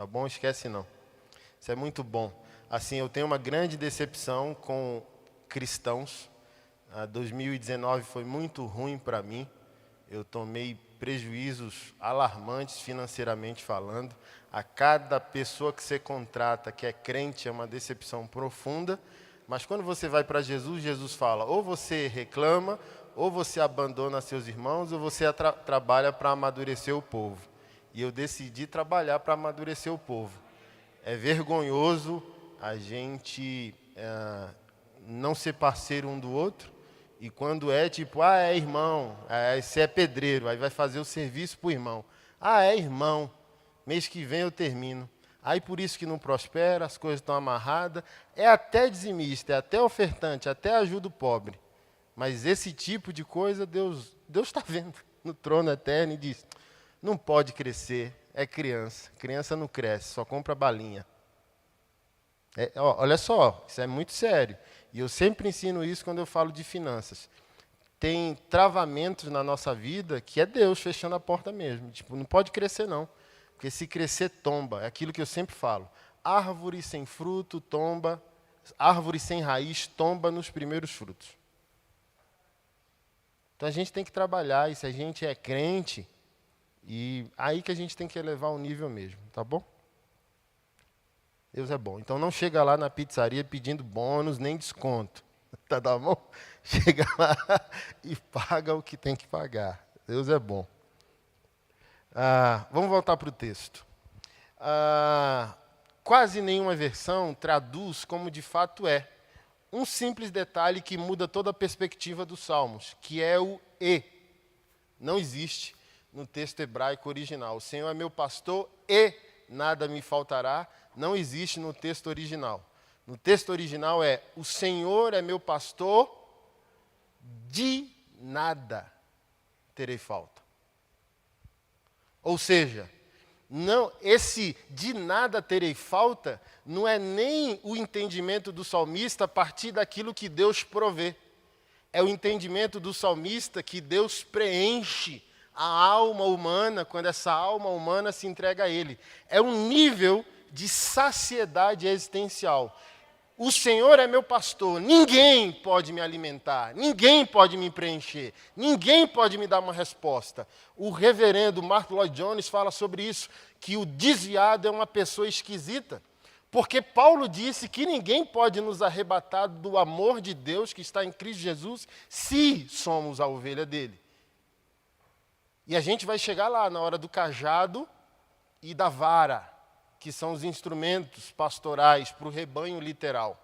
Tá bom? Esquece não. Isso é muito bom. Assim, eu tenho uma grande decepção com cristãos. 2019 foi muito ruim para mim. Eu tomei prejuízos alarmantes financeiramente falando. A cada pessoa que você contrata que é crente é uma decepção profunda. Mas quando você vai para Jesus, Jesus fala, ou você reclama, ou você abandona seus irmãos, ou você trabalha para amadurecer o povo. E eu decidi trabalhar para amadurecer o povo. É vergonhoso a gente não ser parceiro um do outro. E quando é tipo, é irmão, você é pedreiro, aí vai fazer o serviço para o irmão. É irmão, mês que vem eu termino. Aí por isso que não prospera, as coisas estão amarradas. É até dizimista, é até ofertante, até ajuda o pobre. Mas esse tipo de coisa Deus está vendo no trono eterno e diz, não pode crescer, é criança. Criança não cresce, só compra balinha. Olha só, isso é muito sério. E eu sempre ensino isso quando eu falo de finanças. Tem travamentos na nossa vida que é Deus fechando a porta mesmo. Tipo, não pode crescer não. Porque se crescer, tomba. É aquilo que eu sempre falo. Árvore sem fruto tomba, árvore sem raiz tomba nos primeiros frutos. Então a gente tem que trabalhar, e se a gente é crente, e aí que a gente tem que elevar o nível mesmo, tá bom? Deus é bom. Então não chega lá na pizzaria pedindo bônus nem desconto. Tá bom? Chega lá e paga o que tem que pagar. Deus é bom. Vamos voltar para o texto. Quase nenhuma versão traduz como de fato é. Um simples detalhe que muda toda a perspectiva dos Salmos, que é o e. Não existe no texto hebraico original. O Senhor é meu pastor e nada me faltará. Não existe no texto original. No texto original é, o Senhor é meu pastor, de nada terei falta. Ou seja, não, esse de nada terei falta não é nem o entendimento do salmista a partir daquilo que Deus provê. É o entendimento do salmista que Deus preenche a alma humana quando essa alma humana se entrega a Ele. É um nível de saciedade existencial. O Senhor é meu pastor, ninguém pode me alimentar, ninguém pode me preencher, ninguém pode me dar uma resposta. O reverendo Martyn Lloyd-Jones fala sobre isso, que o desviado é uma pessoa esquisita, porque Paulo disse que ninguém pode nos arrebatar do amor de Deus que está em Cristo Jesus, se somos a ovelha dele. E a gente vai chegar lá na hora do cajado e da vara, que são os instrumentos pastorais para o rebanho literal.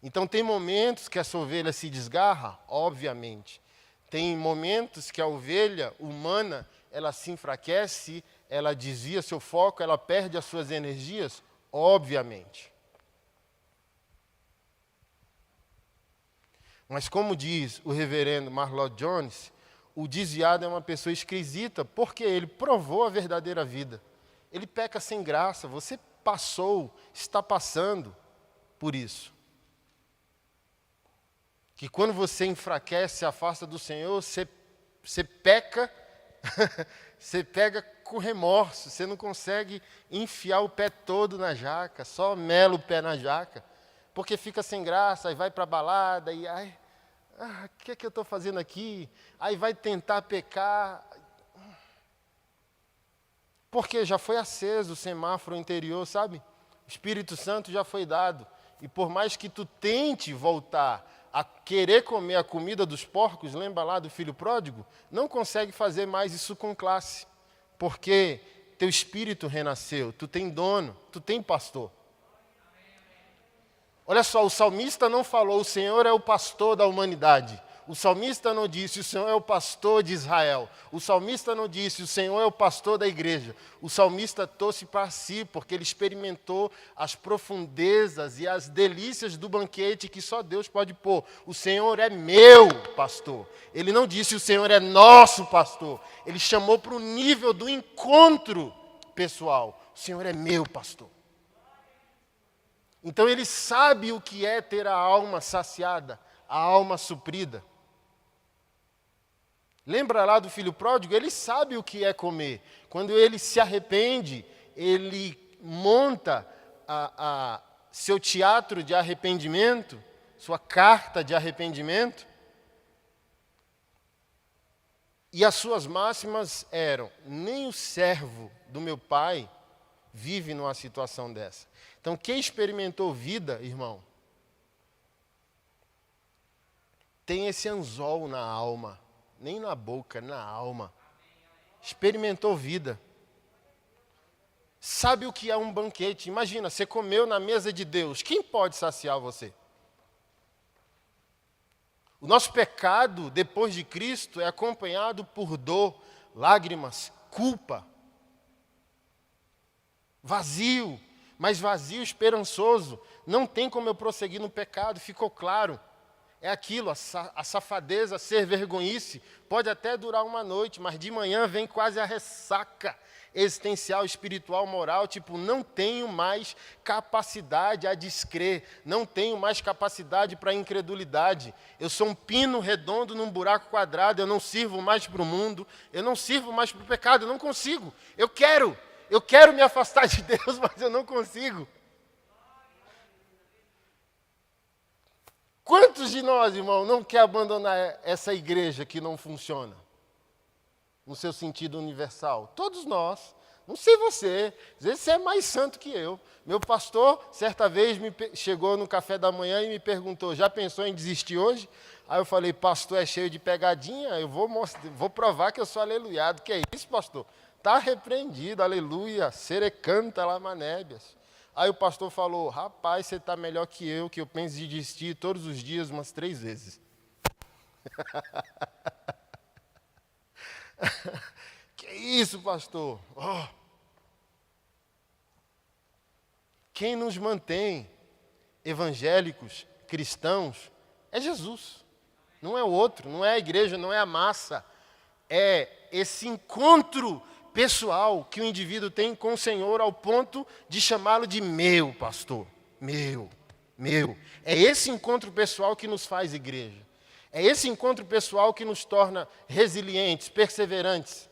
Então tem momentos que essa ovelha se desgarra, obviamente. Tem momentos que a ovelha humana, ela se enfraquece, ela desvia seu foco, ela perde as suas energias, obviamente. Mas como diz o reverendo Martyn Lloyd-Jones, o desviado é uma pessoa esquisita porque ele provou a verdadeira vida. Ele peca sem graça, você passou, está passando por isso. Que quando você enfraquece, se afasta do Senhor, você peca, você pega com remorso, você não consegue enfiar o pé todo na jaca, só mela o pé na jaca, porque fica sem graça, aí vai para a balada, e o que é que eu estou fazendo aqui? Aí vai tentar pecar. Porque já foi aceso o semáforo interior, sabe? O Espírito Santo já foi dado. E por mais que tu tente voltar a querer comer a comida dos porcos, lembra lá do filho pródigo? Não consegue fazer mais isso com classe. Porque teu espírito renasceu, tu tem dono, tu tem pastor. Olha só, o salmista não falou, o Senhor é o pastor da humanidade. O salmista não disse, o Senhor é o pastor de Israel. O salmista não disse, o Senhor é o pastor da igreja. O salmista trouxe para si, porque ele experimentou as profundezas e as delícias do banquete que só Deus pode pôr. O Senhor é meu pastor. Ele não disse, o Senhor é nosso pastor. Ele chamou para o nível do encontro pessoal. O Senhor é meu pastor. Então ele sabe o que é ter a alma saciada, a alma suprida. Lembra lá do filho pródigo? Ele sabe o que é comer. Quando ele se arrepende, ele monta seu teatro de arrependimento, sua carta de arrependimento, e as suas máximas eram: nem o servo do meu pai vive numa situação dessa. Então, quem experimentou vida, irmão, tem esse anzol na alma, nem na boca, na alma. Experimentou vida. Sabe o que é um banquete? Imagina, você comeu na mesa de Deus. Quem pode saciar você? O nosso pecado, depois de Cristo, é acompanhado por dor, lágrimas, culpa. Vazio, mas vazio esperançoso. Não tem como eu prosseguir no pecado, ficou claro. É aquilo, a safadeza, a ser vergonhice, pode até durar uma noite, mas de manhã vem quase a ressaca existencial, espiritual, moral, tipo, não tenho mais capacidade a descrer, não tenho mais capacidade para a incredulidade. Eu sou um pino redondo num buraco quadrado, eu não sirvo mais para o mundo, eu não sirvo mais para o pecado, eu não consigo. Eu quero me afastar de Deus, mas eu não consigo. Quantos de nós, irmão, não quer abandonar essa igreja que não funciona? No seu sentido universal. Todos nós. Não sei você. Às vezes você é mais santo que eu. Meu pastor, certa vez, chegou no café da manhã e me perguntou: já pensou em desistir hoje? Aí eu falei: pastor é cheio de pegadinha, eu vou provar que eu sou aleluiado. Que é isso, pastor? Está repreendido, aleluia. Serecanta lá manébias. Aí o pastor falou: rapaz, você está melhor que eu penso em desistir todos os dias umas 3 vezes. Que isso, pastor? Oh. Quem nos mantém evangélicos, cristãos, é Jesus. Não é o outro, não é a igreja, não é a massa. É esse encontro pessoal que o indivíduo tem com o Senhor ao ponto de chamá-lo de meu pastor, meu. É esse encontro pessoal que nos faz igreja. É esse encontro pessoal que nos torna resilientes, perseverantes.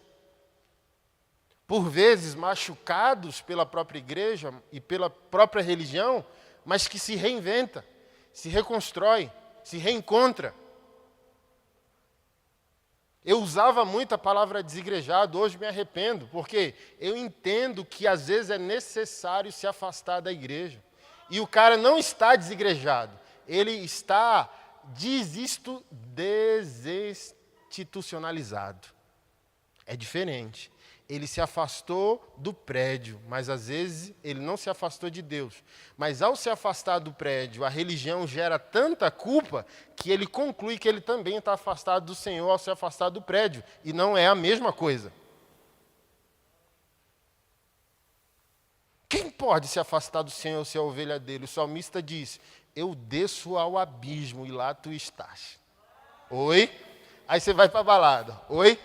Por vezes machucados pela própria igreja e pela própria religião, mas que se reinventa, se reconstrói, se reencontra. Eu usava muito a palavra desigrejado, hoje me arrependo, porque eu entendo que às vezes é necessário se afastar da igreja. E o cara não está desigrejado, ele está desinstitucionalizado. É diferente. Ele se afastou do prédio, mas às vezes ele não se afastou de Deus. Mas ao se afastar do prédio, a religião gera tanta culpa que ele conclui que ele também está afastado do Senhor ao se afastar do prédio. E não é a mesma coisa. Quem pode se afastar do Senhor se é a ovelha dele? O salmista diz: eu desço ao abismo e lá tu estás. Oi? Aí você vai para a balada. Oi?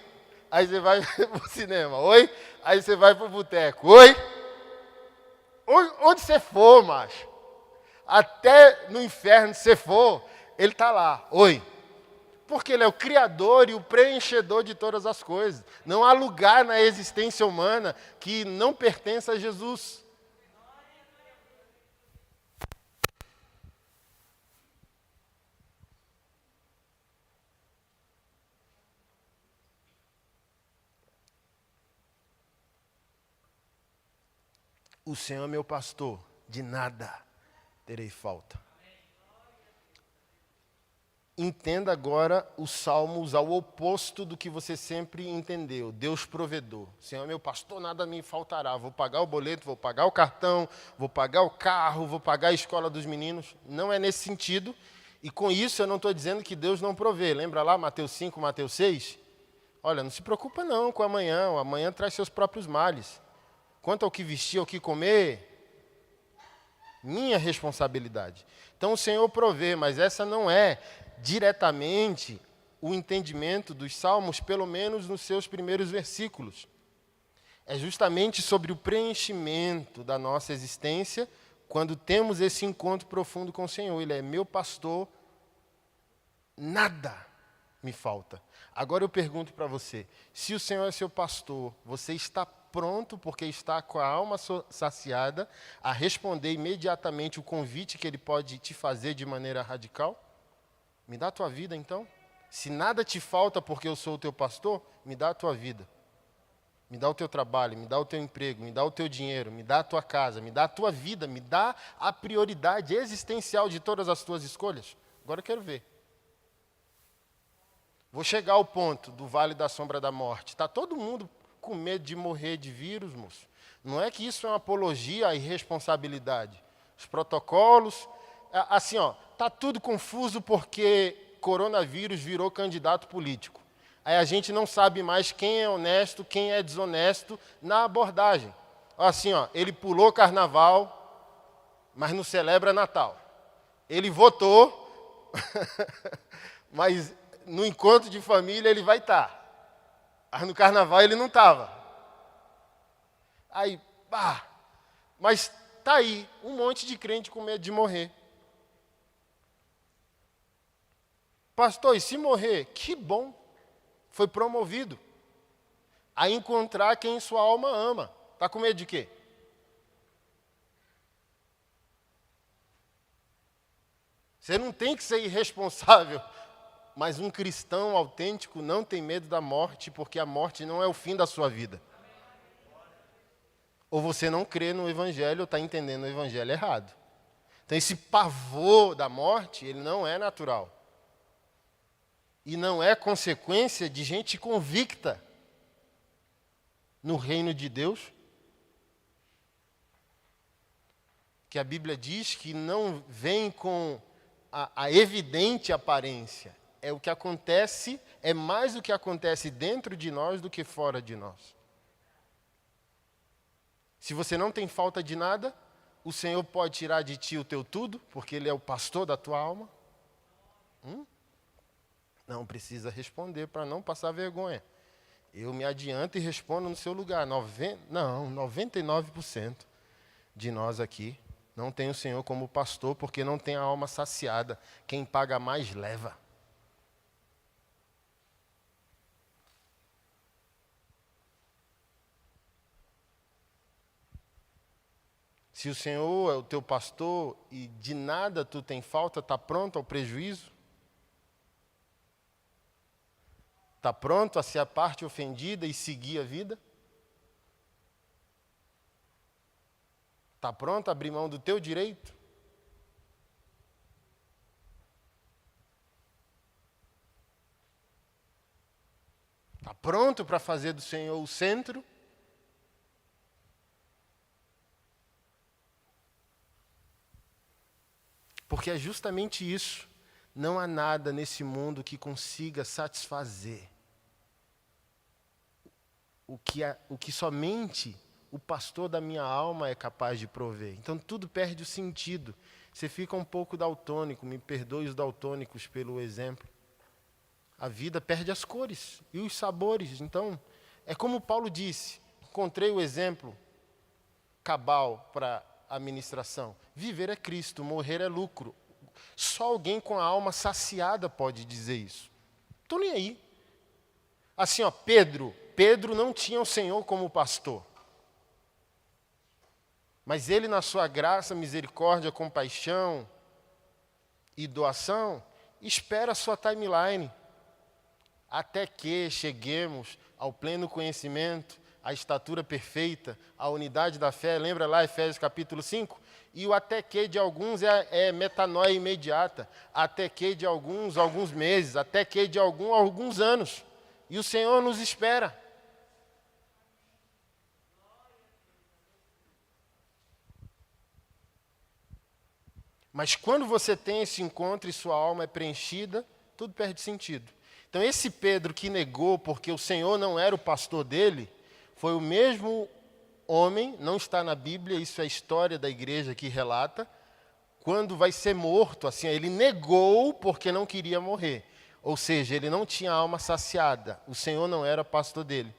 Aí você vai para o cinema. Oi? Aí você vai para o boteco. Oi? Onde você for, macho? Até no inferno se você for, ele está lá. Oi? Porque ele é o criador e o preenchedor de todas as coisas. Não há lugar na existência humana que não pertença a Jesus. O Senhor é meu pastor, de nada terei falta. Entenda agora os salmos ao oposto do que você sempre entendeu. Deus provedor. O Senhor é meu pastor, nada me faltará. Vou pagar o boleto, vou pagar o cartão, vou pagar o carro, vou pagar a escola dos meninos. Não é nesse sentido. E com isso eu não estou dizendo que Deus não provê. Lembra lá Mateus 5, Mateus 6? Olha, não se preocupa não com amanhã. O amanhã traz seus próprios males. Quanto ao que vestir, ao que comer, minha responsabilidade. Então o Senhor provê, mas essa não é diretamente o entendimento dos salmos, pelo menos nos seus primeiros versículos. É justamente sobre o preenchimento da nossa existência quando temos esse encontro profundo com o Senhor. Ele é meu pastor, nada me falta. Agora eu pergunto para você, se o Senhor é seu pastor, você está pronto, porque está com a alma saciada, a responder imediatamente o convite que ele pode te fazer de maneira radical? Me dá a tua vida, então. Se nada te falta porque eu sou o teu pastor, me dá a tua vida. Me dá o teu trabalho, me dá o teu emprego, me dá o teu dinheiro, me dá a tua casa, me dá a tua vida, me dá a prioridade existencial de todas as tuas escolhas. Agora eu quero ver. Vou chegar ao ponto do vale da sombra da morte. Está todo mundo com medo de morrer de vírus, moço. Não é que isso é uma apologia à irresponsabilidade. Os protocolos, assim, está tudo confuso porque coronavírus virou candidato político. Aí a gente não sabe mais quem é honesto, quem é desonesto na abordagem. Assim, ele pulou carnaval, mas não celebra Natal. Ele votou, mas no encontro de família ele vai estar. Mas no carnaval ele não estava. Aí, mas está aí, um monte de crente com medo de morrer. Pastor, e se morrer? Que bom. Foi promovido a encontrar quem sua alma ama. Está com medo de quê? Você não tem que ser irresponsável, mas um cristão autêntico não tem medo da morte, porque a morte não é o fim da sua vida. Ou você não crê no Evangelho, ou está entendendo o Evangelho errado. Então esse pavor da morte, ele não é natural. E não é consequência de gente convicta no reino de Deus. Que a Bíblia diz que não vem com a evidente aparência. É o que acontece, é mais o que acontece dentro de nós do que fora de nós. Se você não tem falta de nada, o Senhor pode tirar de ti o teu tudo, porque Ele é o pastor da tua alma. Não precisa responder para não passar vergonha. Eu me adianto e respondo no seu lugar. 99% de nós aqui não tem o Senhor como pastor porque não tem a alma saciada. Quem paga mais, leva. Se o Senhor é o teu pastor e de nada tu tem falta, está pronto ao prejuízo? Está pronto a ser a parte ofendida e seguir a vida? Está pronto a abrir mão do teu direito? Está pronto para fazer do Senhor o centro? Porque é justamente isso. Não há nada nesse mundo que consiga satisfazer o que somente o pastor da minha alma é capaz de prover. Então tudo perde o sentido. Você fica um pouco daltônico, me perdoe os daltônicos pelo exemplo. A vida perde as cores e os sabores. Então, é como Paulo disse, encontrei o exemplo cabal para a ministração. Viver é Cristo, morrer é lucro. Só alguém com a alma saciada pode dizer isso. Estou nem aí. Assim, Pedro não tinha o Senhor como pastor. Mas ele, na sua graça, misericórdia, compaixão e doação, espera a sua timeline. Até que cheguemos ao pleno conhecimento, à estatura perfeita, à unidade da fé. Lembra lá Efésios capítulo 5? E o até que de alguns é metanoia imediata. Até que de alguns meses. Até que de alguns anos. E o Senhor nos espera. Mas quando você tem esse encontro e sua alma é preenchida, tudo perde sentido. Então esse Pedro que negou porque o Senhor não era o pastor dele, foi o mesmo homem, não está na Bíblia, isso é a história da igreja que relata, quando vai ser morto, assim, ele negou porque não queria morrer. Ou seja, ele não tinha alma saciada, o Senhor não era pastor dele.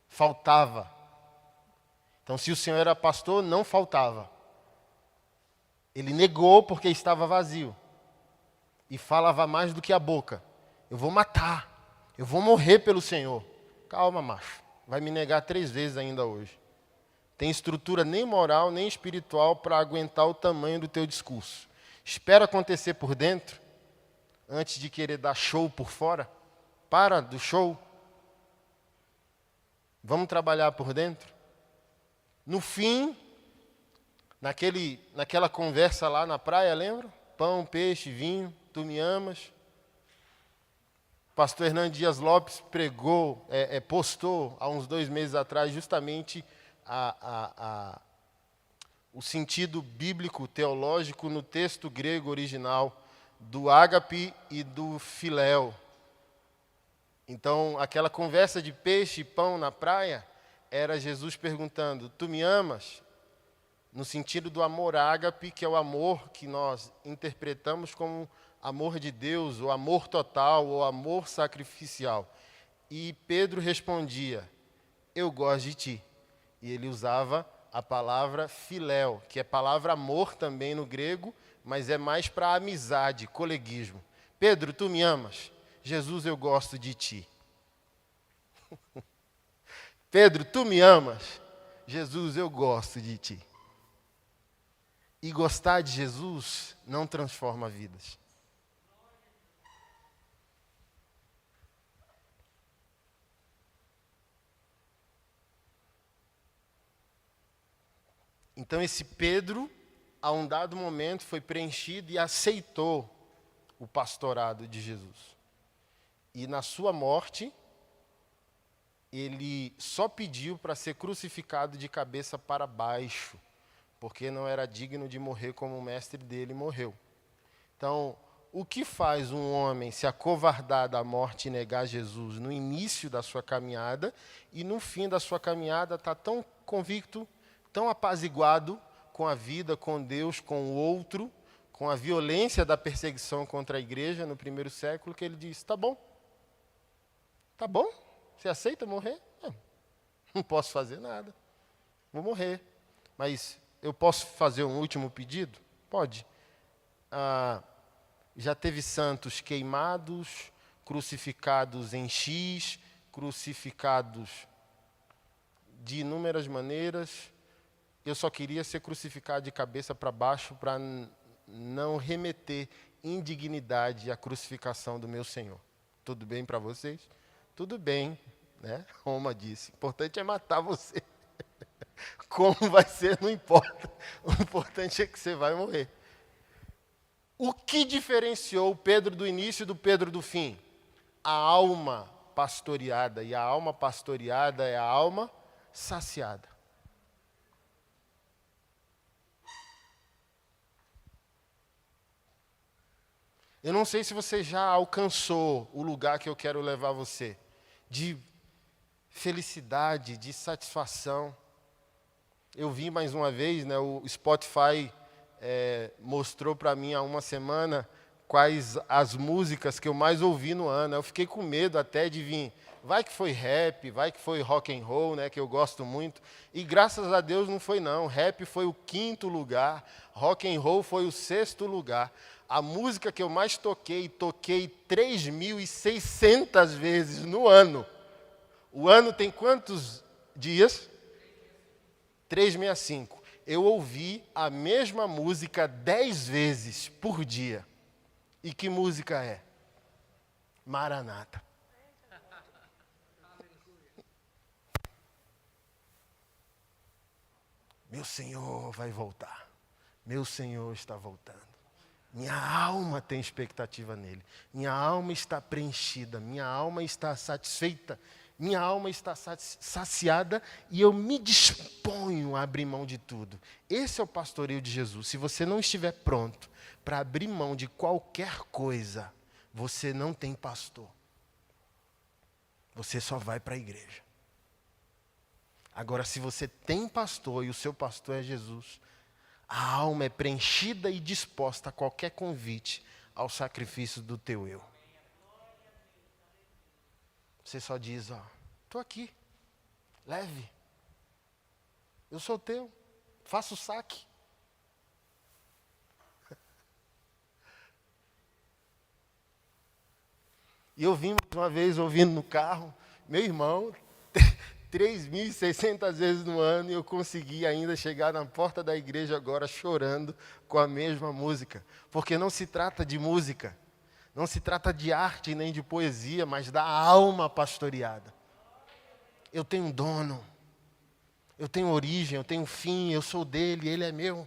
Faltava. Então se o Senhor era pastor, não faltava. Ele negou porque estava vazio. E falava mais do que a boca. Eu vou matar. Eu vou morrer pelo Senhor. Calma, macho. vai me negar 3 vezes ainda hoje. Tem estrutura nem moral, nem espiritual para aguentar o tamanho do teu discurso. Espera acontecer por dentro, antes de querer dar show por fora. Para do show. Vamos trabalhar por dentro. No fim, naquela conversa lá na praia, lembra? Pão, peixe, vinho, tu me amas. Pastor Hernando Dias Lopes postou há uns 2 meses atrás justamente o sentido bíblico, teológico no texto grego original do ágape e do filéu. Então, aquela conversa de peixe e pão na praia era Jesus perguntando, tu me amas? No sentido do amor ágape, que é o amor que nós interpretamos como amor de Deus, ou amor total, ou amor sacrificial. E Pedro respondia, eu gosto de ti. E ele usava a palavra filéu, que é palavra amor também no grego, mas é mais para amizade, coleguismo. Pedro, tu me amas? Jesus, eu gosto de ti. Pedro, tu me amas? Jesus, eu gosto de ti. E gostar de Jesus não transforma vidas. Então esse Pedro, a um dado momento, foi preenchido e aceitou o pastorado de Jesus. E na sua morte, ele só pediu para ser crucificado de cabeça para baixo, porque não era digno de morrer como o mestre dele morreu. Então, o que faz um homem se acovardar da morte e negar Jesus no início da sua caminhada e no fim da sua caminhada está tão convicto, tão apaziguado com a vida, com Deus, com o outro, com a violência da perseguição contra a igreja no primeiro século, que ele diz, tá bom, você aceita morrer? Não posso fazer nada, vou morrer. Mas eu posso fazer um último pedido? Pode. Já teve santos queimados, crucificados em X, crucificados de inúmeras maneiras. Eu só queria ser crucificado de cabeça para baixo para não remeter indignidade à crucificação do meu Senhor. Tudo bem para vocês? Tudo bem, né? Roma disse. O importante é matar você. Como vai ser, não importa. O importante é que você vai morrer. O que diferenciou o Pedro do início do Pedro do fim? A alma pastoreada. E a alma pastoreada é a alma saciada. Eu não sei se você já alcançou o lugar que eu quero levar você, de felicidade, de satisfação. Eu vi mais uma vez, né, o Spotify mostrou para mim há uma semana quais as músicas que eu mais ouvi no ano. Eu fiquei com medo até de vir. Vai que foi rap, vai que foi rock and roll, né, que eu gosto muito. E graças a Deus não foi não. Rap foi o 5º lugar, rock and roll foi o 6º lugar. A música que eu mais toquei 3.600 vezes no ano. O ano tem quantos dias? 365. Eu ouvi a mesma música 10 vezes por dia. E que música é? Maranata. Meu Senhor vai voltar. Meu Senhor está voltando. Minha alma tem expectativa nele. Minha alma está preenchida. Minha alma está satisfeita. Minha alma está saciada e eu me disponho a abrir mão de tudo. Esse é o pastoreio de Jesus. Se você não estiver pronto para abrir mão de qualquer coisa, você não tem pastor. Você só vai para a igreja. Agora, se você tem pastor e o seu pastor é Jesus, a alma é preenchida e disposta a qualquer convite ao sacrifício do teu eu. Você só diz, estou aqui, leve, eu sou teu, faça o saque. E eu vim uma vez ouvindo no carro, meu irmão, 3.600 vezes no ano e eu consegui ainda chegar na porta da igreja agora chorando com a mesma música. Porque não se trata de música, não se trata de arte nem de poesia, mas da alma pastoreada. Eu tenho um dono, eu tenho origem, eu tenho fim, eu sou dele, ele é meu.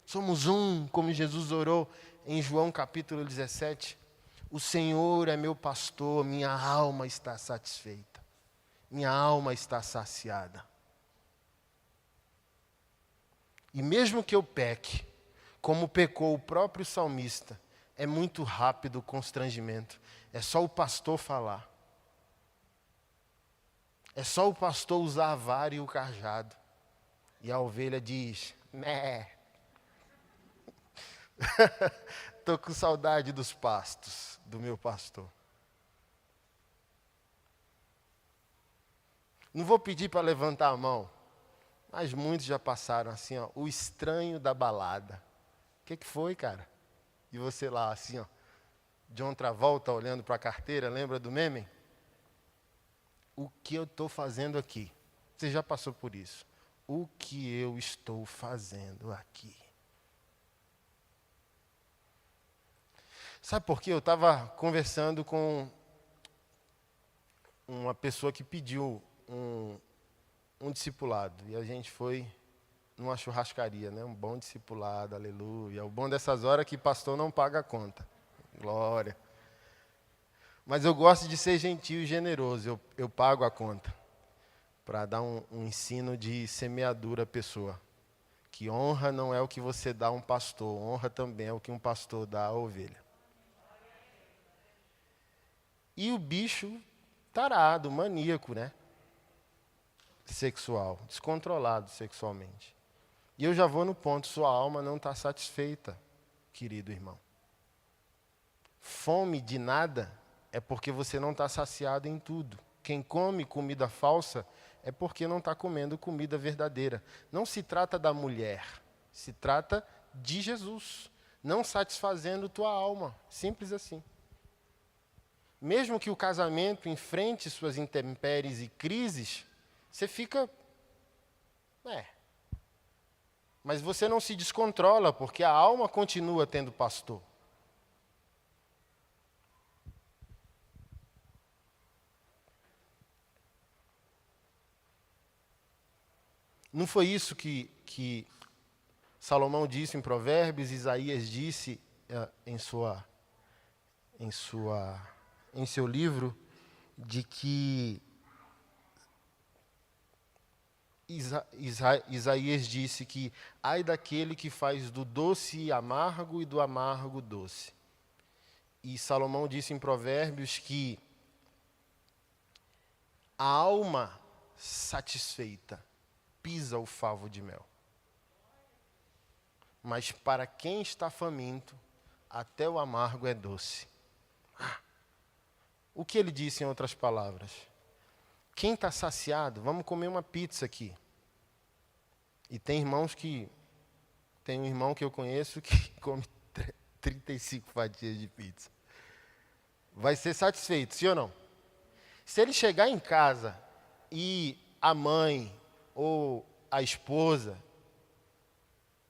Somos um, como Jesus orou em João capítulo 17. O Senhor é meu pastor, minha alma está satisfeita. Minha alma está saciada. E mesmo que eu peque, como pecou o próprio salmista, é muito rápido o constrangimento. É só o pastor falar. É só o pastor usar a vara e o cajado. E a ovelha diz, né? Estou com saudade dos pastos, do meu pastor. Não vou pedir para levantar a mão, mas muitos já passaram assim, ó, o estranho da balada. O que foi, cara? E você lá, assim, ó, John Travolta olhando para a carteira, lembra do meme? O que eu estou fazendo aqui? Você já passou por isso. O que eu estou fazendo aqui? Sabe por quê? Eu estava conversando com uma pessoa que pediu um discipulado. E a gente foi numa churrascaria, né? Um bom discipulado, aleluia. O bom dessas horas é que pastor não paga a conta. Glória. Mas eu gosto de ser gentil e generoso. Eu pago a conta. Para dar um ensino de semeadura à pessoa. Que honra não é o que você dá a um pastor. Honra também é o que um pastor dá à ovelha. E o bicho tarado, maníaco, né? Sexual, descontrolado sexualmente. E eu já vou no ponto, sua alma não está satisfeita, querido irmão. Fome de nada é porque você não está saciado em tudo. Quem come comida falsa é porque não está comendo comida verdadeira. Não se trata da mulher, se trata de Jesus, não satisfazendo tua alma, simples assim. Mesmo que o casamento enfrente suas intempéries e crises, você fica... Mas você não se descontrola, porque a alma continua tendo pastor. Não foi isso que Salomão disse em Provérbios, Isaías disse em seu livro, de que Isaías disse que ai daquele que faz do doce amargo e do amargo doce. E Salomão disse em Provérbios que a alma satisfeita pisa o favo de mel. Mas para quem está faminto, até o amargo é doce. O que ele disse em outras palavras? Quem está saciado, vamos comer uma pizza aqui. E tem um irmão que eu conheço que come 35 fatias de pizza. Vai ser satisfeito, sim ou não? Se ele chegar em casa e a mãe, ou a esposa,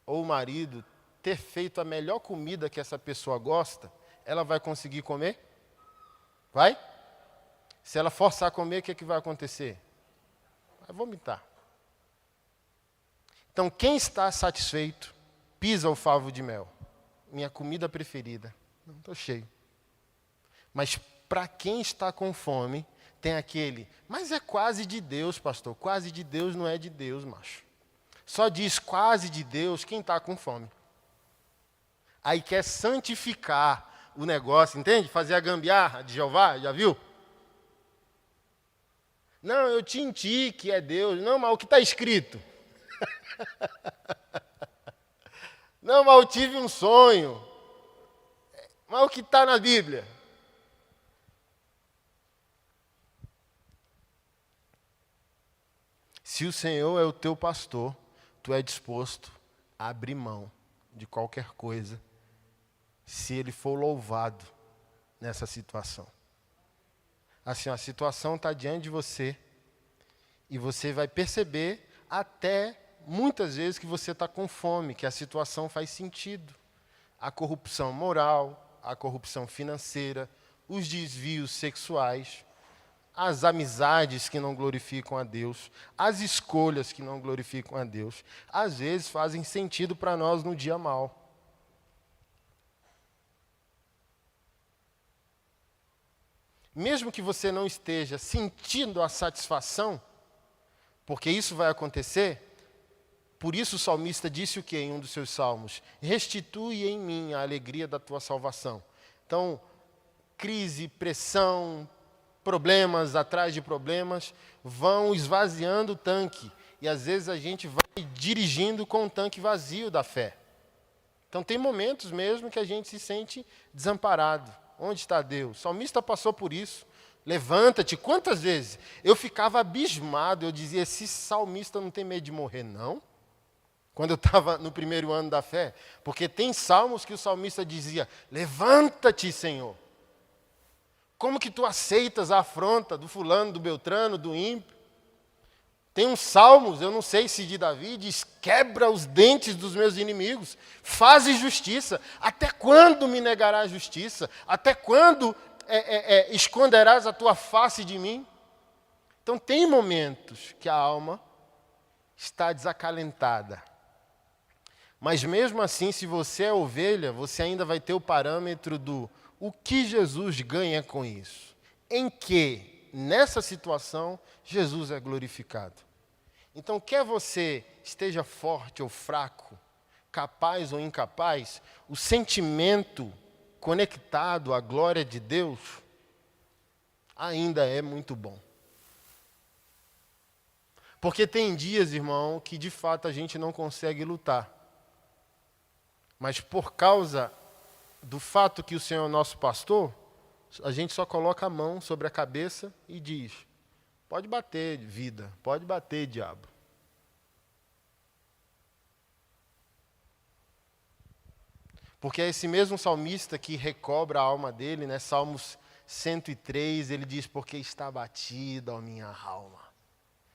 ou o marido, ter feito a melhor comida que essa pessoa gosta, ela vai conseguir comer? Vai? Se ela forçar a comer, o que vai acontecer? Vai vomitar. Então, quem está satisfeito, pisa o favo de mel. Minha comida preferida. Não estou cheio. Mas para quem está com fome, tem aquele, mas é quase de Deus, pastor. Quase de Deus não é de Deus, macho. Só diz quase de Deus quem está com fome. Aí quer santificar o negócio, entende? Fazer a gambiarra de Jeová, já viu? Não, eu tinti que é Deus. Não, mas o que está escrito? Não, mas eu tive um sonho. Mas o que está na Bíblia? Se o Senhor é o teu pastor, tu é disposto a abrir mão de qualquer coisa, se Ele for louvado nessa situação. Assim, a situação está diante de você E você vai perceber até muitas vezes que você está com fome, que a situação faz sentido. A corrupção moral, a corrupção financeira, os desvios sexuais, as amizades que não glorificam a Deus, as escolhas que não glorificam a Deus, às vezes fazem sentido para nós no dia mau. Mesmo que você não esteja sentindo a satisfação, porque isso vai acontecer, por isso o salmista disse o que em um dos seus salmos? Restitui em mim a alegria da tua salvação. Então, crise, pressão, problemas atrás de problemas vão esvaziando o tanque. E às vezes a gente vai dirigindo com o tanque vazio da fé. Então tem momentos mesmo que a gente se sente desamparado. Onde está Deus? O salmista passou por isso. Levanta-te. Quantas vezes? Eu ficava abismado. Eu dizia, esse salmista não tem medo de morrer, não? Quando eu estava no primeiro ano da fé. Porque tem salmos que o salmista dizia, levanta-te, Senhor. Como que tu aceitas a afronta do fulano, do beltrano, do ímpio? Tem uns salmos, eu não sei se de Davi, diz, quebra os dentes dos meus inimigos, faze justiça. Até quando me negarás justiça? Até quando esconderás a tua face de mim? Então tem momentos que a alma está desacalentada. Mas mesmo assim, se você é ovelha, você ainda vai ter o parâmetro do o que Jesus ganha com isso. Em que, nessa situação, Jesus é glorificado. Então, quer você esteja forte ou fraco, capaz ou incapaz, o sentimento conectado à glória de Deus ainda é muito bom. Porque tem dias, irmão, que de fato a gente não consegue lutar. Mas por causa do fato que o Senhor é o nosso pastor, a gente só coloca a mão sobre a cabeça e diz, pode bater, vida, pode bater, diabo. Porque é esse mesmo salmista que recobra a alma dele, né? Salmos 103, ele diz, porque está abatida a minha alma.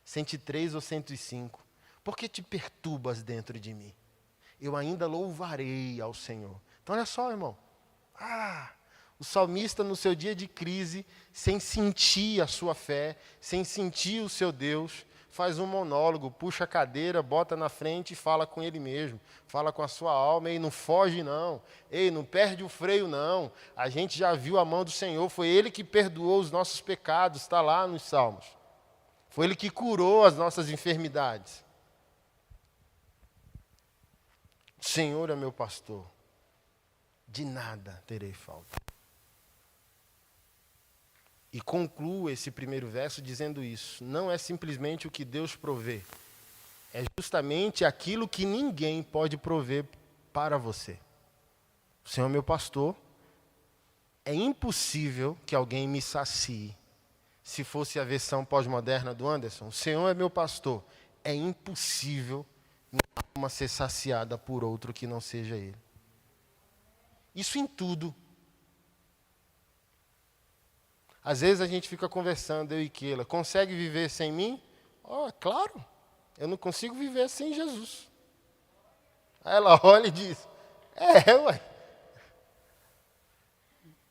103 ou 105. Por que te perturbas dentro de mim? Eu ainda louvarei ao Senhor. Então olha só, irmão. O salmista no seu dia de crise, sem sentir a sua fé, sem sentir o seu Deus, faz um monólogo, puxa a cadeira, bota na frente e fala com ele mesmo. Fala com a sua alma, ei, não foge não. Ei, não perde o freio não. A gente já viu a mão do Senhor, foi Ele que perdoou os nossos pecados, está lá nos Salmos. Foi Ele que curou as nossas enfermidades. O Senhor é meu pastor, de nada terei falta. E concluo esse primeiro verso dizendo isso. Não é simplesmente o que Deus provê. É justamente aquilo que ninguém pode prover para você. O Senhor é meu pastor. É impossível que alguém me sacie. Se fosse a versão pós-moderna do Anderson, o Senhor é meu pastor. É impossível minha alma ser saciada por outro que não seja Ele. Isso em tudo. Às vezes a gente fica conversando, eu e Keila, consegue viver sem mim? Claro, eu não consigo viver sem Jesus. Aí ela olha e diz, ué.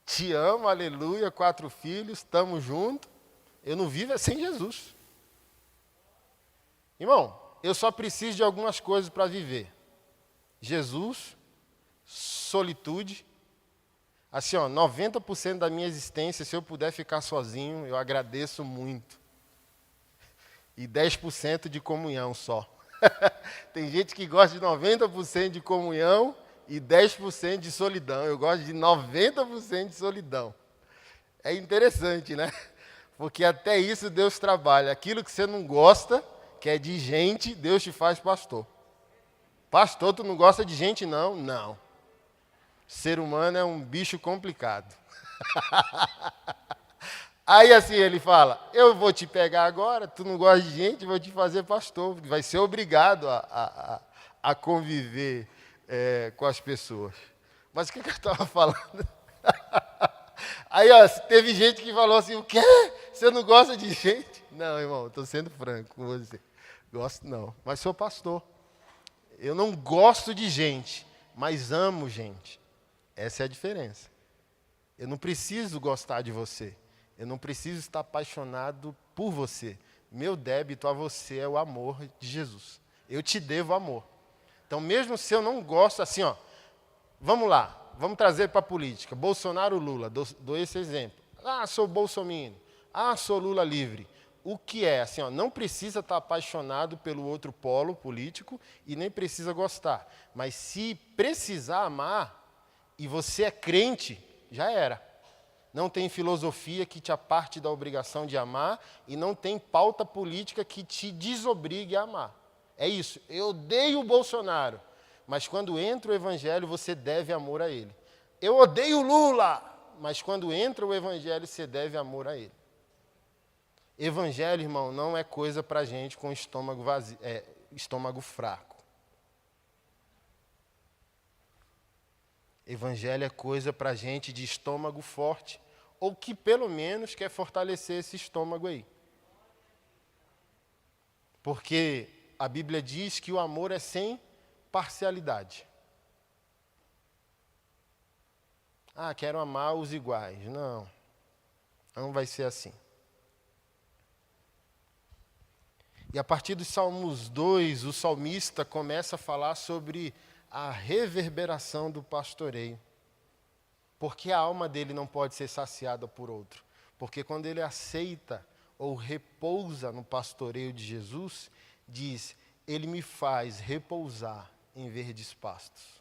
Te amo, aleluia, 4 filhos, estamos juntos. Eu não vivo sem Jesus. Irmão, eu só preciso de algumas coisas para viver. Jesus, solitude. Assim, 90% da minha existência, se eu puder ficar sozinho, eu agradeço muito. E 10% de comunhão só. Tem gente que gosta de 90% de comunhão e 10% de solidão. Eu gosto de 90% de solidão. É interessante, né? Porque até isso Deus trabalha. Aquilo que você não gosta, que é de gente, Deus te faz pastor. Pastor, tu não gosta de gente, não? Não. Ser humano é um bicho complicado. Aí assim ele fala, eu vou te pegar agora, tu não gosta de gente, vou te fazer pastor, porque vai ser obrigado a conviver com as pessoas. Mas o que eu estava falando? Aí teve gente que falou assim, o quê? Você não gosta de gente? Não, irmão, estou sendo franco com você. Gosto não, mas sou pastor. Eu não gosto de gente, mas amo gente. Essa é a diferença. Eu não preciso gostar de você. Eu não preciso estar apaixonado por você. Meu débito a você é o amor de Jesus. Eu te devo amor. Então, mesmo se eu não gosto, assim, ó, vamos lá, vamos trazer para a política. Bolsonaro, Lula, dou esse exemplo. Ah, sou bolsominion. Ah, sou Lula livre. O que é? Assim, ó, não precisa estar apaixonado pelo outro polo político e nem precisa gostar. Mas se precisar amar, e você é crente, já era. Não tem filosofia que te aparte da obrigação de amar e não tem pauta política que te desobrigue a amar. É isso. Eu odeio o Bolsonaro, mas quando entra o evangelho, você deve amor a ele. Eu odeio o Lula, mas quando entra o evangelho, você deve amor a ele. Evangelho, irmão, não é coisa para gente com estômago vazio, estômago fraco. Evangelho é coisa para gente de estômago forte, ou que pelo menos quer fortalecer esse estômago aí. Porque a Bíblia diz que o amor é sem parcialidade. Ah, quero amar os iguais. Não, não vai ser assim. E a partir dos Salmos 2, o salmista começa a falar sobre a reverberação do pastoreio. Porque a alma dele não pode ser saciada por outro. Porque quando ele aceita ou repousa no pastoreio de Jesus, diz, ele me faz repousar em verdes pastos.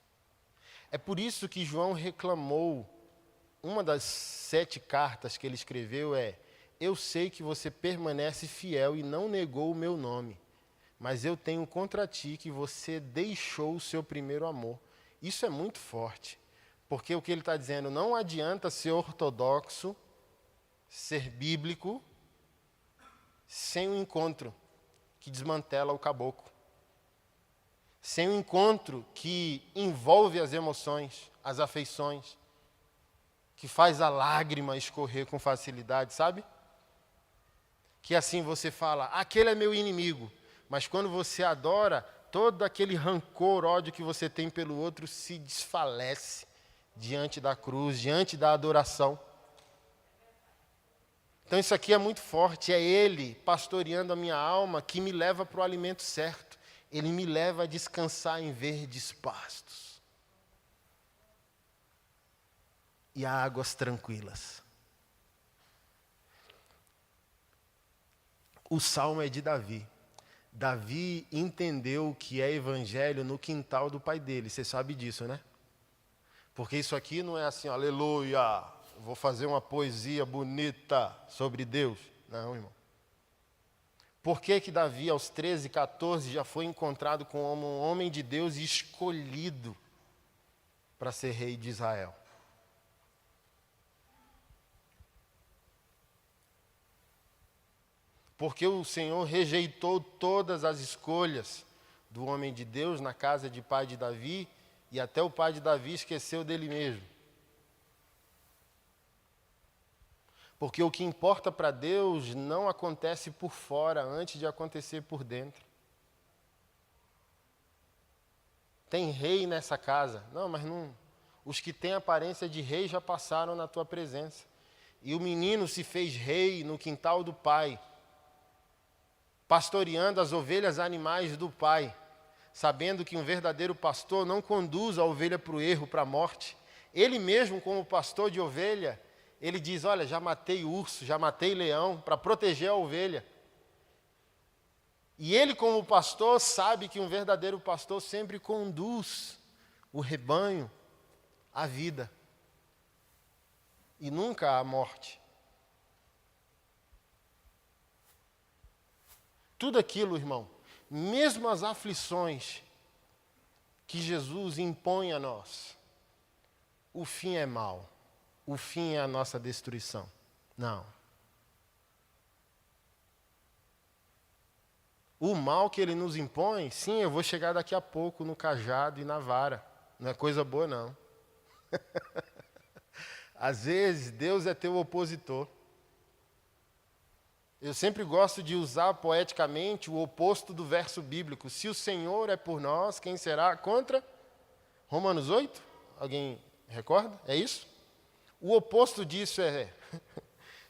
É por isso que João reclamou, uma das 7 cartas que ele escreveu é, eu sei que você permanece fiel e não negou o meu nome, mas eu tenho contra ti que você deixou o seu primeiro amor. Isso é muito forte. Porque o que ele está dizendo, não adianta ser ortodoxo, ser bíblico, sem um encontro que desmantela o caboclo. Sem um encontro que envolve as emoções, as afeições, que faz a lágrima escorrer com facilidade, sabe? Que assim você fala, aquele é meu inimigo, mas quando você adora, todo aquele rancor, ódio que você tem pelo outro se desfalece diante da cruz, diante da adoração. Então isso aqui é muito forte, é Ele pastoreando a minha alma que me leva para o alimento certo. Ele me leva a descansar em verdes pastos e a águas tranquilas. O salmo é de Davi. Davi entendeu o que é evangelho no quintal do pai dele, você sabe disso, né? Porque isso aqui não é assim, aleluia, vou fazer uma poesia bonita sobre Deus. Não, irmão. Por que que Davi, aos 13, 14, já foi encontrado como um homem de Deus e escolhido para ser rei de Israel? Porque o Senhor rejeitou todas as escolhas do homem de Deus na casa de pai de Davi, e até o pai de Davi esqueceu dele mesmo. Porque o que importa para Deus não acontece por fora antes de acontecer por dentro. Tem rei nessa casa. Não, mas não. Os que têm aparência de rei já passaram na tua presença. E o menino se fez rei no quintal do pai, pastoreando as ovelhas animais do pai, sabendo que um verdadeiro pastor não conduz a ovelha para o erro, para a morte. Ele mesmo, como pastor de ovelha, ele diz, olha, já matei urso, já matei leão, para proteger a ovelha. E ele, como pastor, sabe que um verdadeiro pastor sempre conduz o rebanho à vida e nunca à morte. Tudo aquilo, irmão, mesmo as aflições que Jesus impõe a nós, o fim é mau, o fim é a nossa destruição. Não. O mal que ele nos impõe, sim, eu vou chegar daqui a pouco no cajado e na vara. Não é coisa boa, não. Às vezes, Deus é teu opositor. Eu sempre gosto de usar poeticamente o oposto do verso bíblico. Se o Senhor é por nós, quem será contra? Romanos 8? Alguém recorda? É isso? O oposto disso é: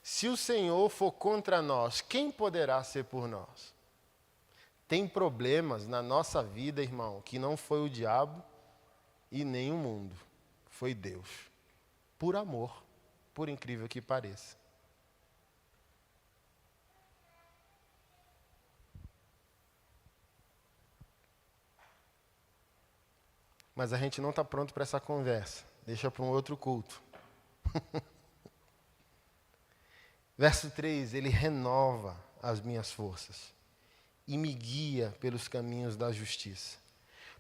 se o Senhor for contra nós, quem poderá ser por nós? Tem problemas na nossa vida, irmão, que não foi o diabo e nem o mundo. Foi Deus. Por amor, por incrível que pareça. Mas a gente não está pronto para essa conversa. Deixa para um outro culto. Verso 3, ele renova as minhas forças e me guia pelos caminhos da justiça.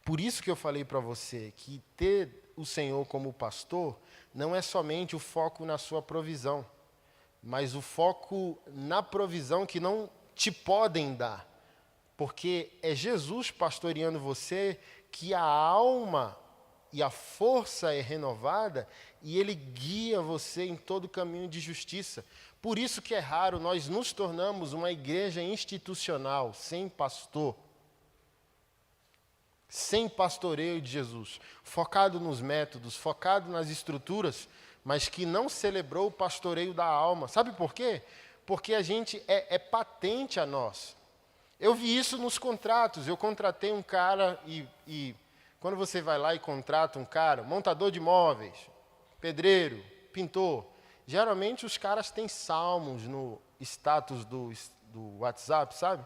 Por isso que eu falei para você que ter o Senhor como pastor não é somente o foco na sua provisão, mas o foco na provisão que não te podem dar. Porque é Jesus pastoreando você que a alma e a força é renovada e ele guia você em todo o caminho de justiça. Por isso que é raro nós nos tornamos uma igreja institucional, sem pastor, sem pastoreio de Jesus, focado nos métodos, focado nas estruturas, mas que não celebrou o pastoreio da alma. Sabe por quê? Porque a gente é patente a nós. Eu vi isso nos contratos. Eu contratei um cara e quando você vai lá e contrata um cara, montador de móveis, pedreiro, pintor, geralmente os caras têm salmos no status do WhatsApp, sabe?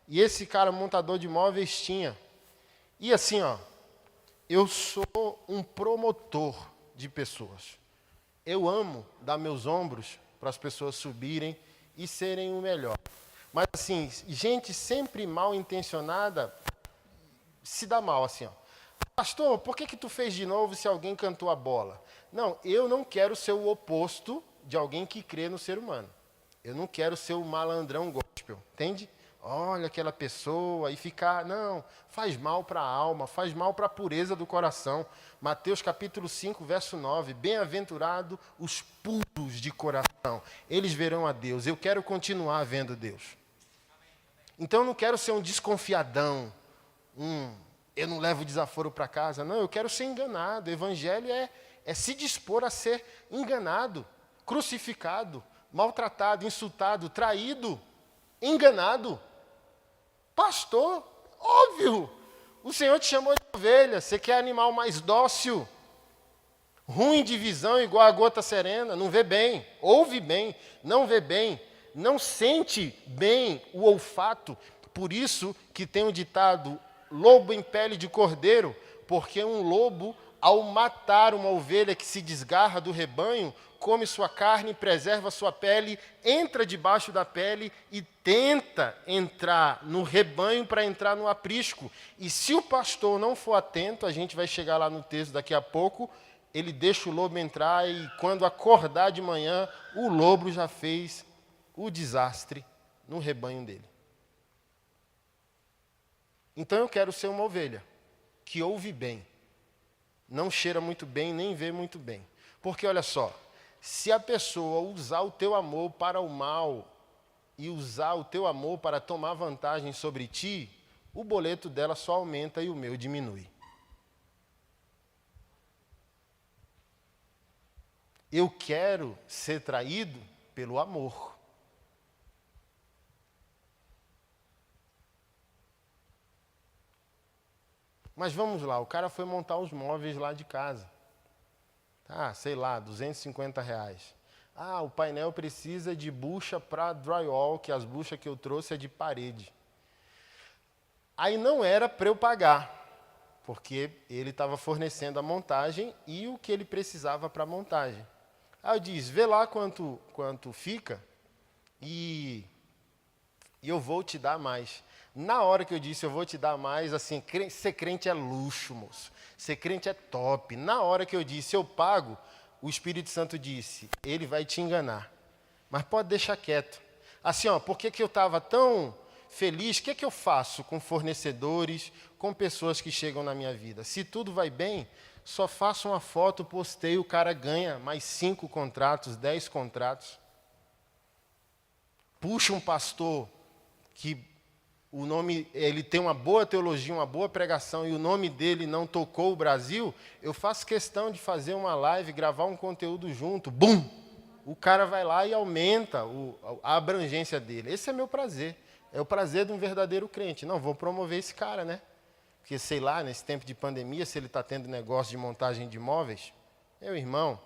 E esse cara, montador de móveis, tinha. E assim, eu sou um promotor de pessoas. Eu amo dar meus ombros para as pessoas subirem e serem o melhor. Mas assim, gente sempre mal intencionada se dá mal assim, Pastor, por que tu fez de novo se alguém cantou a bola? Não, eu não quero ser o oposto de alguém que crê no ser humano. Eu não quero ser o malandrão gospel, entende? Olha aquela pessoa e ficar... Não, faz mal para a alma, faz mal para a pureza do coração. Mateus capítulo 5, verso 9. Bem-aventurado os puros de coração, eles verão a Deus. Eu quero continuar vendo Deus. Então eu não quero ser um desconfiadão, eu não levo desaforo para casa. Não, eu quero ser enganado. O evangelho é se dispor a ser enganado, crucificado, maltratado, insultado, traído, enganado. Pastor, óbvio, o Senhor te chamou de ovelha, você quer animal mais dócil, ruim de visão igual a gota serena, não vê bem, ouve bem, não vê bem, não sente bem o olfato. Por isso que tem o ditado, lobo em pele de cordeiro, porque um lobo, ao matar uma ovelha que se desgarra do rebanho, come sua carne, preserva sua pele, entra debaixo da pele e tenta entrar no rebanho para entrar no aprisco. E se o pastor não for atento, a gente vai chegar lá no texto daqui a pouco, ele deixa o lobo entrar e quando acordar de manhã, o lobo já fez o desastre no rebanho dele. Então eu quero ser uma ovelha que ouve bem, não cheira muito bem, nem vê muito bem. Porque olha só, se a pessoa usar o teu amor para o mal e usar o teu amor para tomar vantagem sobre ti, o boleto dela só aumenta e o meu diminui. Eu quero ser traído pelo amor. Mas vamos lá, o cara foi montar os móveis lá de casa. Sei lá, R$250. O painel precisa de bucha para drywall, que as buchas que eu trouxe é de parede. Aí não era para eu pagar, porque ele estava fornecendo a montagem e o que ele precisava para a montagem. Aí eu disse, vê lá quanto fica e eu vou te dar mais. Na hora que eu disse, eu vou te dar mais, assim, ser crente é luxo, moço. Ser crente é top. Na hora que eu disse, eu pago, o Espírito Santo disse, ele vai te enganar. Mas pode deixar quieto. Assim, por que eu estava tão feliz? O que eu faço com fornecedores, com pessoas que chegam na minha vida? Se tudo vai bem, só faço uma foto, postei, o cara ganha mais 5 contratos, 10 contratos. puxa um pastor que o nome, ele tem uma boa teologia, uma boa pregação, e o nome dele não tocou o Brasil, eu faço questão de fazer uma live, gravar um conteúdo junto, bum! O cara vai lá e aumenta a abrangência dele. Esse é meu prazer. É o prazer de um verdadeiro crente. Não, vou promover esse cara, né? Porque, sei lá, nesse tempo de pandemia, se ele está tendo negócio de montagem de imóveis, meu irmão,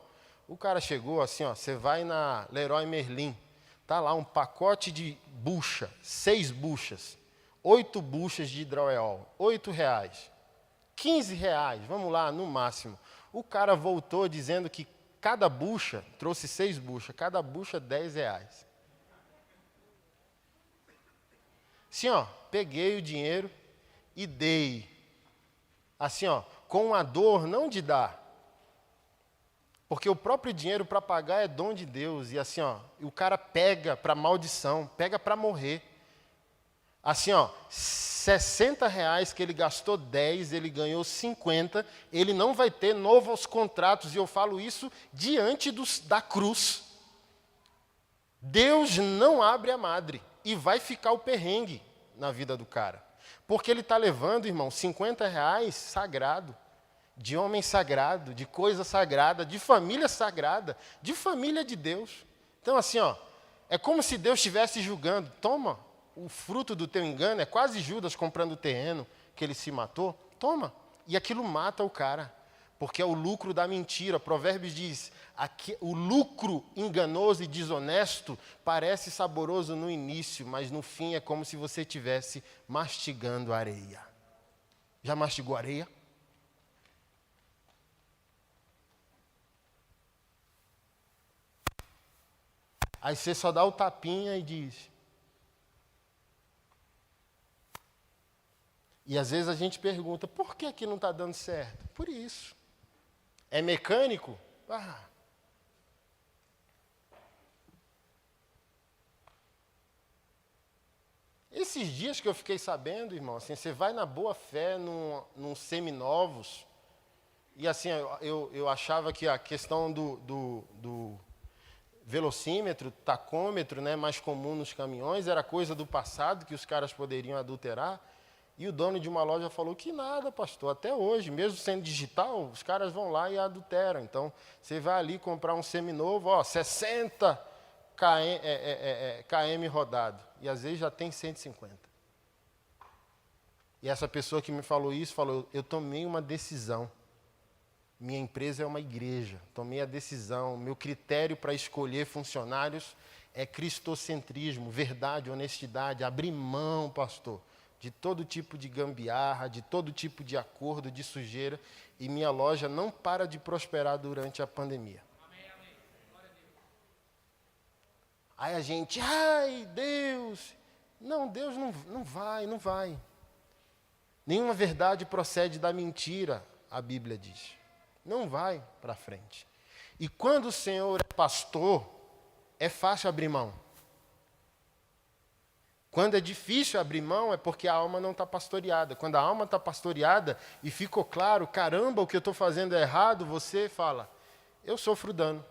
o cara chegou assim, ó, você vai na Leroy Merlin, tá lá um pacote de bucha, 6 buchas, 8 buchas de hidroeol, R$8, R$15, vamos lá, no máximo. O cara voltou dizendo que cada bucha, trouxe 6 buchas, cada bucha R$10. Assim, ó, peguei o dinheiro e dei. Assim, ó, com a dor não de dar. Porque o próprio dinheiro para pagar é dom de Deus. E assim, ó, o cara pega para maldição, pega para morrer. Assim, ó, R$60 que ele gastou 10, ele ganhou 50, ele não vai ter novos contratos, e eu falo isso diante da cruz. Deus não abre a madre, e vai ficar o perrengue na vida do cara. Porque ele está levando, irmão, R$50 sagrado, de homem sagrado, de coisa sagrada, de família sagrada, de família de Deus. Então, assim, ó, é como se Deus estivesse julgando, toma, o fruto do teu engano, é quase Judas comprando o terreno que ele se matou, toma. E aquilo mata o cara, porque é o lucro da mentira. Provérbios diz, o lucro enganoso e desonesto parece saboroso no início, mas no fim é como se você estivesse mastigando areia. Já mastigou areia? Aí você só dá o tapinha e diz. E às vezes a gente pergunta, por que aqui não está dando certo? Por isso. É mecânico? Ah. Esses dias que eu fiquei sabendo, irmão, assim, você vai na boa fé num seminovos, e assim, eu achava que a questão do velocímetro, tacômetro, né, mais comum nos caminhões, era coisa do passado, que os caras poderiam adulterar. E o dono de uma loja falou que nada, pastor, até hoje, mesmo sendo digital, os caras vão lá e adulteram. Então, você vai ali comprar um seminovo, ó, 60 km rodado, e às vezes já tem 150. E essa pessoa que me falou isso, falou, eu tomei uma decisão. Minha empresa é uma igreja, tomei a decisão, meu critério para escolher funcionários é cristocentrismo, verdade, honestidade, abrir mão, pastor, de todo tipo de gambiarra, de todo tipo de acordo, de sujeira, e minha loja não para de prosperar durante a pandemia. Amém, amém. Glória a Deus. Aí a gente, ai, Deus. Não, Deus não vai. Nenhuma verdade procede da mentira, a Bíblia diz. Não vai para frente. E quando o Senhor é pastor, é fácil abrir mão. Quando é difícil abrir mão, é porque a alma não está pastoreada. Quando a alma está pastoreada e ficou claro, caramba, o que eu estou fazendo é errado, você fala, eu sofro dano.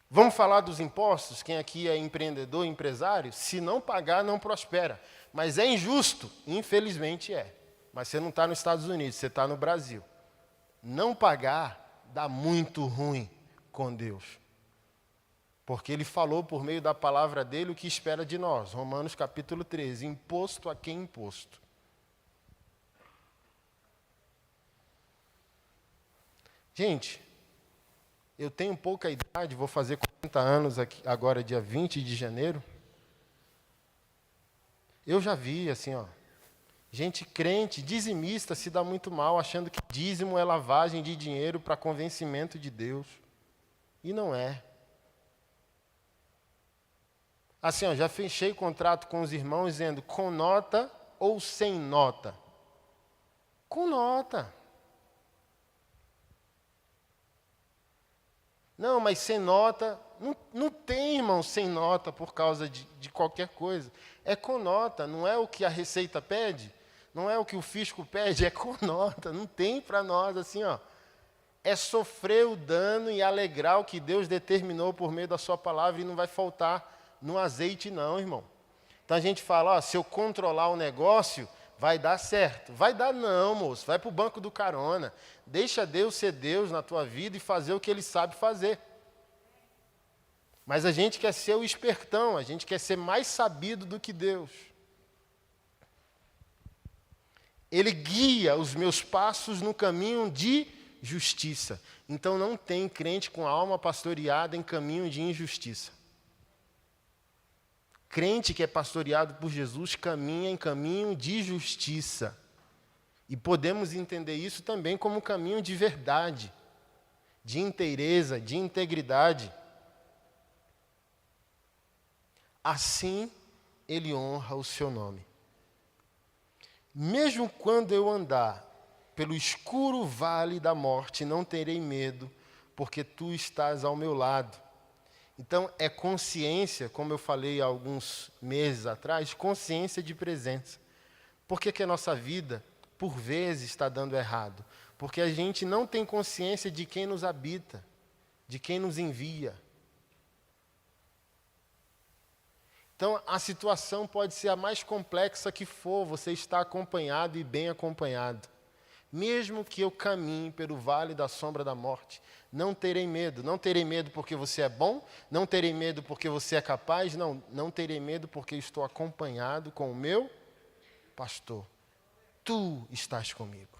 Vamos falar dos impostos? Quem aqui é empreendedor, empresário? Se não pagar, não prospera. Mas é injusto? Infelizmente é. Mas você não está nos Estados Unidos, você está no Brasil. Não pagar dá muito ruim com Deus. Porque ele falou por meio da palavra dele o que espera de nós. Romanos capítulo 13. Imposto a quem imposto? Gente, eu tenho pouca idade, vou fazer 40 anos aqui, agora dia 20 de janeiro. Eu já vi assim, ó, gente crente, dizimista, se dá muito mal, achando que dízimo é lavagem de dinheiro para convencimento de Deus. E não é. Assim, ó, já fechei contrato com os irmãos dizendo com nota ou sem nota? Com nota. Não, mas sem nota, não tem, irmão, sem nota por causa de qualquer coisa. É com nota, não é o que a Receita pede, não é o que o fisco pede, é com nota, não tem para nós assim, ó. é sofrer o dano e alegrar o que Deus determinou por meio da sua palavra, e não vai faltar no azeite não, irmão. Então a gente fala, ó, se eu controlar o negócio, vai dar certo. Vai dar não, moço. Vai para o banco do carona. Deixa Deus ser Deus na tua vida e fazer o que Ele sabe fazer. Mas a gente quer ser o espertão, a gente quer ser mais sabido do que Deus. Ele guia os meus passos no caminho de justiça. Então não tem crente com a alma pastoreada em caminho de injustiça. Crente que é pastoreado por Jesus caminha em caminho de justiça. E podemos entender isso também como um caminho de verdade, de inteireza, de integridade. Assim, Ele honra o seu nome. Mesmo quando eu andar pelo escuro vale da morte, não terei medo, porque Tu estás ao meu lado. Então, é consciência, como eu falei há alguns meses atrás, consciência de presença. Por que a nossa vida, por vezes, está dando errado? Porque a gente não tem consciência de quem nos habita, de quem nos envia. Então, a situação pode ser a mais complexa que for, você está acompanhado e bem acompanhado. Mesmo que eu caminhe pelo vale da sombra da morte, não terei medo. Não terei medo porque você é bom, não terei medo porque você é capaz, não terei medo porque estou acompanhado com o meu pastor. Tu estás comigo.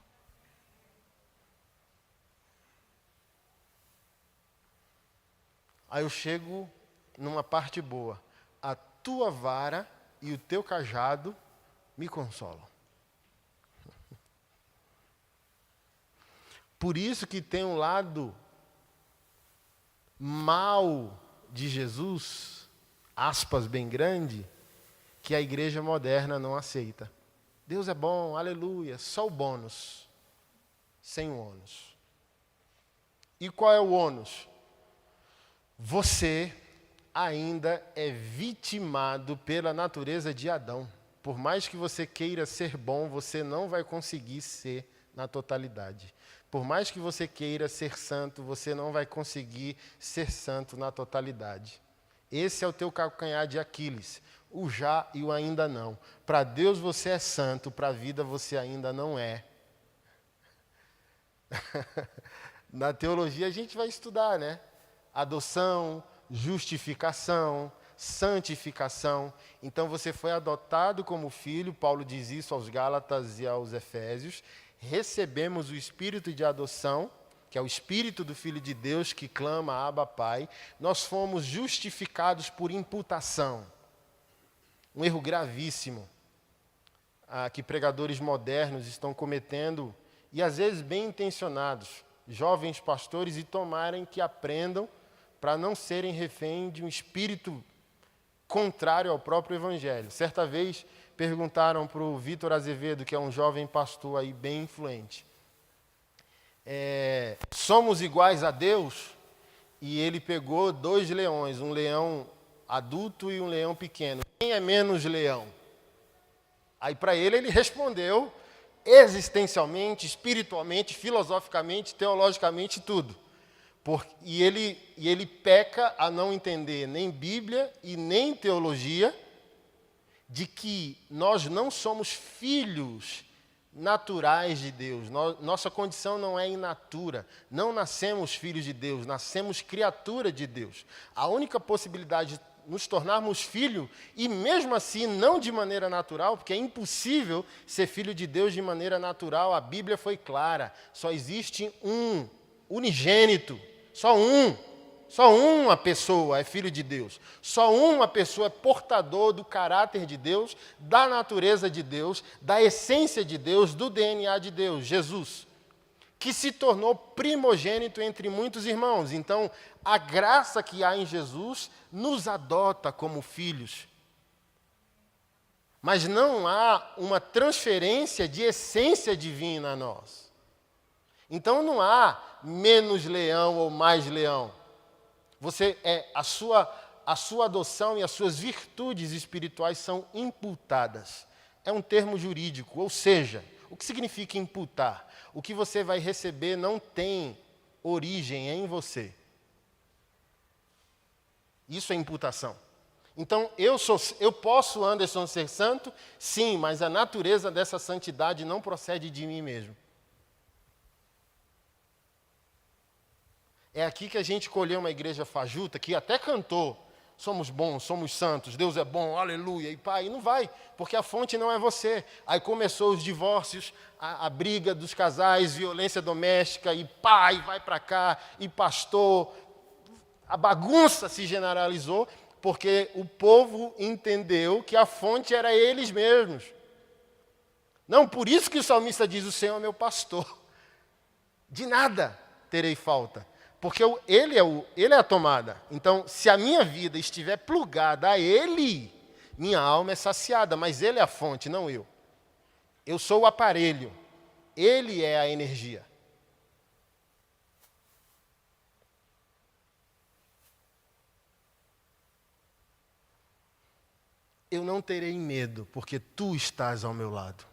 Aí eu chego numa parte boa. A tua vara e o teu cajado me consolam. Por isso que tem um lado mal de Jesus, aspas bem grande, que a igreja moderna não aceita. Deus é bom, aleluia, só o bônus, sem o ônus. E qual é o ônus? Você ainda é vitimado pela natureza de Adão. Por mais que você queira ser bom, você não vai conseguir ser na totalidade. Por mais que você queira ser santo, você não vai conseguir ser santo na totalidade. Esse é o teu calcanhar de Aquiles, o já e o ainda não. Para Deus você é santo, para a vida você ainda não é. Na teologia a gente vai estudar, né? Adoção, justificação, santificação. Então você foi adotado como filho, Paulo diz isso aos Gálatas e aos Efésios. Recebemos o espírito de adoção, que é o espírito do Filho de Deus que clama Abba Pai. Nós fomos justificados por imputação. Um erro gravíssimo que pregadores modernos estão cometendo, e às vezes bem intencionados, jovens pastores, e tomarem que aprendam para não serem refém de um espírito contrário ao próprio Evangelho. Certa vez perguntaram para o Vitor Azevedo, que é um jovem pastor aí bem influente, somos iguais a Deus? E ele pegou 2 leões, um leão adulto e um leão pequeno. Quem é menos leão? Aí para ele respondeu existencialmente, espiritualmente, filosoficamente, teologicamente, tudo. E ele peca a não entender nem Bíblia e nem teologia, de que nós não somos filhos naturais de Deus. Nossa condição não é in natura. Não nascemos filhos de Deus, nascemos criatura de Deus. A única possibilidade de nos tornarmos filho, e mesmo assim não de maneira natural, porque é impossível ser filho de Deus de maneira natural, a Bíblia foi clara. Só existe um unigênito, só uma pessoa é filho de Deus. Só uma pessoa é portador do caráter de Deus, da natureza de Deus, da essência de Deus, do DNA de Deus, Jesus, que se tornou primogênito entre muitos irmãos. Então, a graça que há em Jesus nos adota como filhos. Mas não há uma transferência de essência divina a nós. Então não há menos leão ou mais leão. A sua adoção e as suas virtudes espirituais são imputadas. É um termo jurídico, ou seja, o que significa imputar? O que você vai receber não tem origem em você. Isso é imputação. Então, eu posso, Anderson, ser santo? Sim, mas a natureza dessa santidade não procede de mim mesmo. É aqui que a gente colheu uma igreja fajuta, que até cantou, somos bons, somos santos, Deus é bom, aleluia, e pá, e não vai, porque a fonte não é você. Aí começou os divórcios, a briga dos casais, violência doméstica, e pá, e vai para cá, e pastor, a bagunça se generalizou, porque o povo entendeu que a fonte era eles mesmos. Não, por isso que o salmista diz, o Senhor é meu pastor. De nada terei falta. Porque ele é a tomada. Então, se a minha vida estiver plugada a Ele, minha alma é saciada, mas Ele é a fonte, não eu. Eu sou o aparelho. Ele é a energia. Eu não terei medo, porque Tu estás ao meu lado.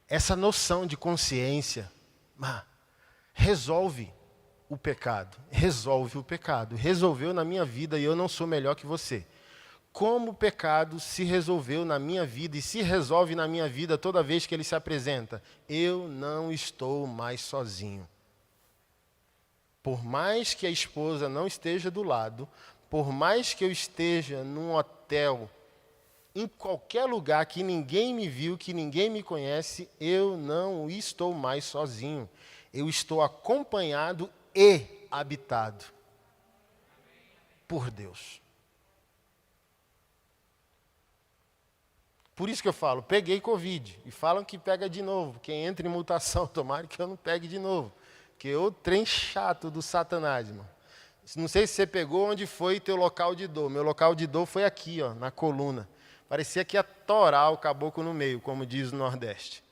Essa noção de consciência resolve o pecado. Resolve o pecado. Resolveu na minha vida e eu não sou melhor que você. Como o pecado se resolveu na minha vida e se resolve na minha vida toda vez que ele se apresenta? Eu não estou mais sozinho. Por mais que a esposa não esteja do lado, por mais que eu esteja num hotel, em qualquer lugar que ninguém me viu, que ninguém me conhece, eu não estou mais sozinho. Eu estou acompanhado e habitado por Deus. Por isso que eu falo, peguei Covid. E falam que pega de novo. Quem entra em mutação, tomara que eu não pegue de novo. Que é o trem chato do Satanás, irmão. Não sei se você pegou, onde foi teu local de dor. Meu local de dor foi aqui, ó, na coluna. Parecia que ia torar o caboclo no meio, como diz o Nordeste.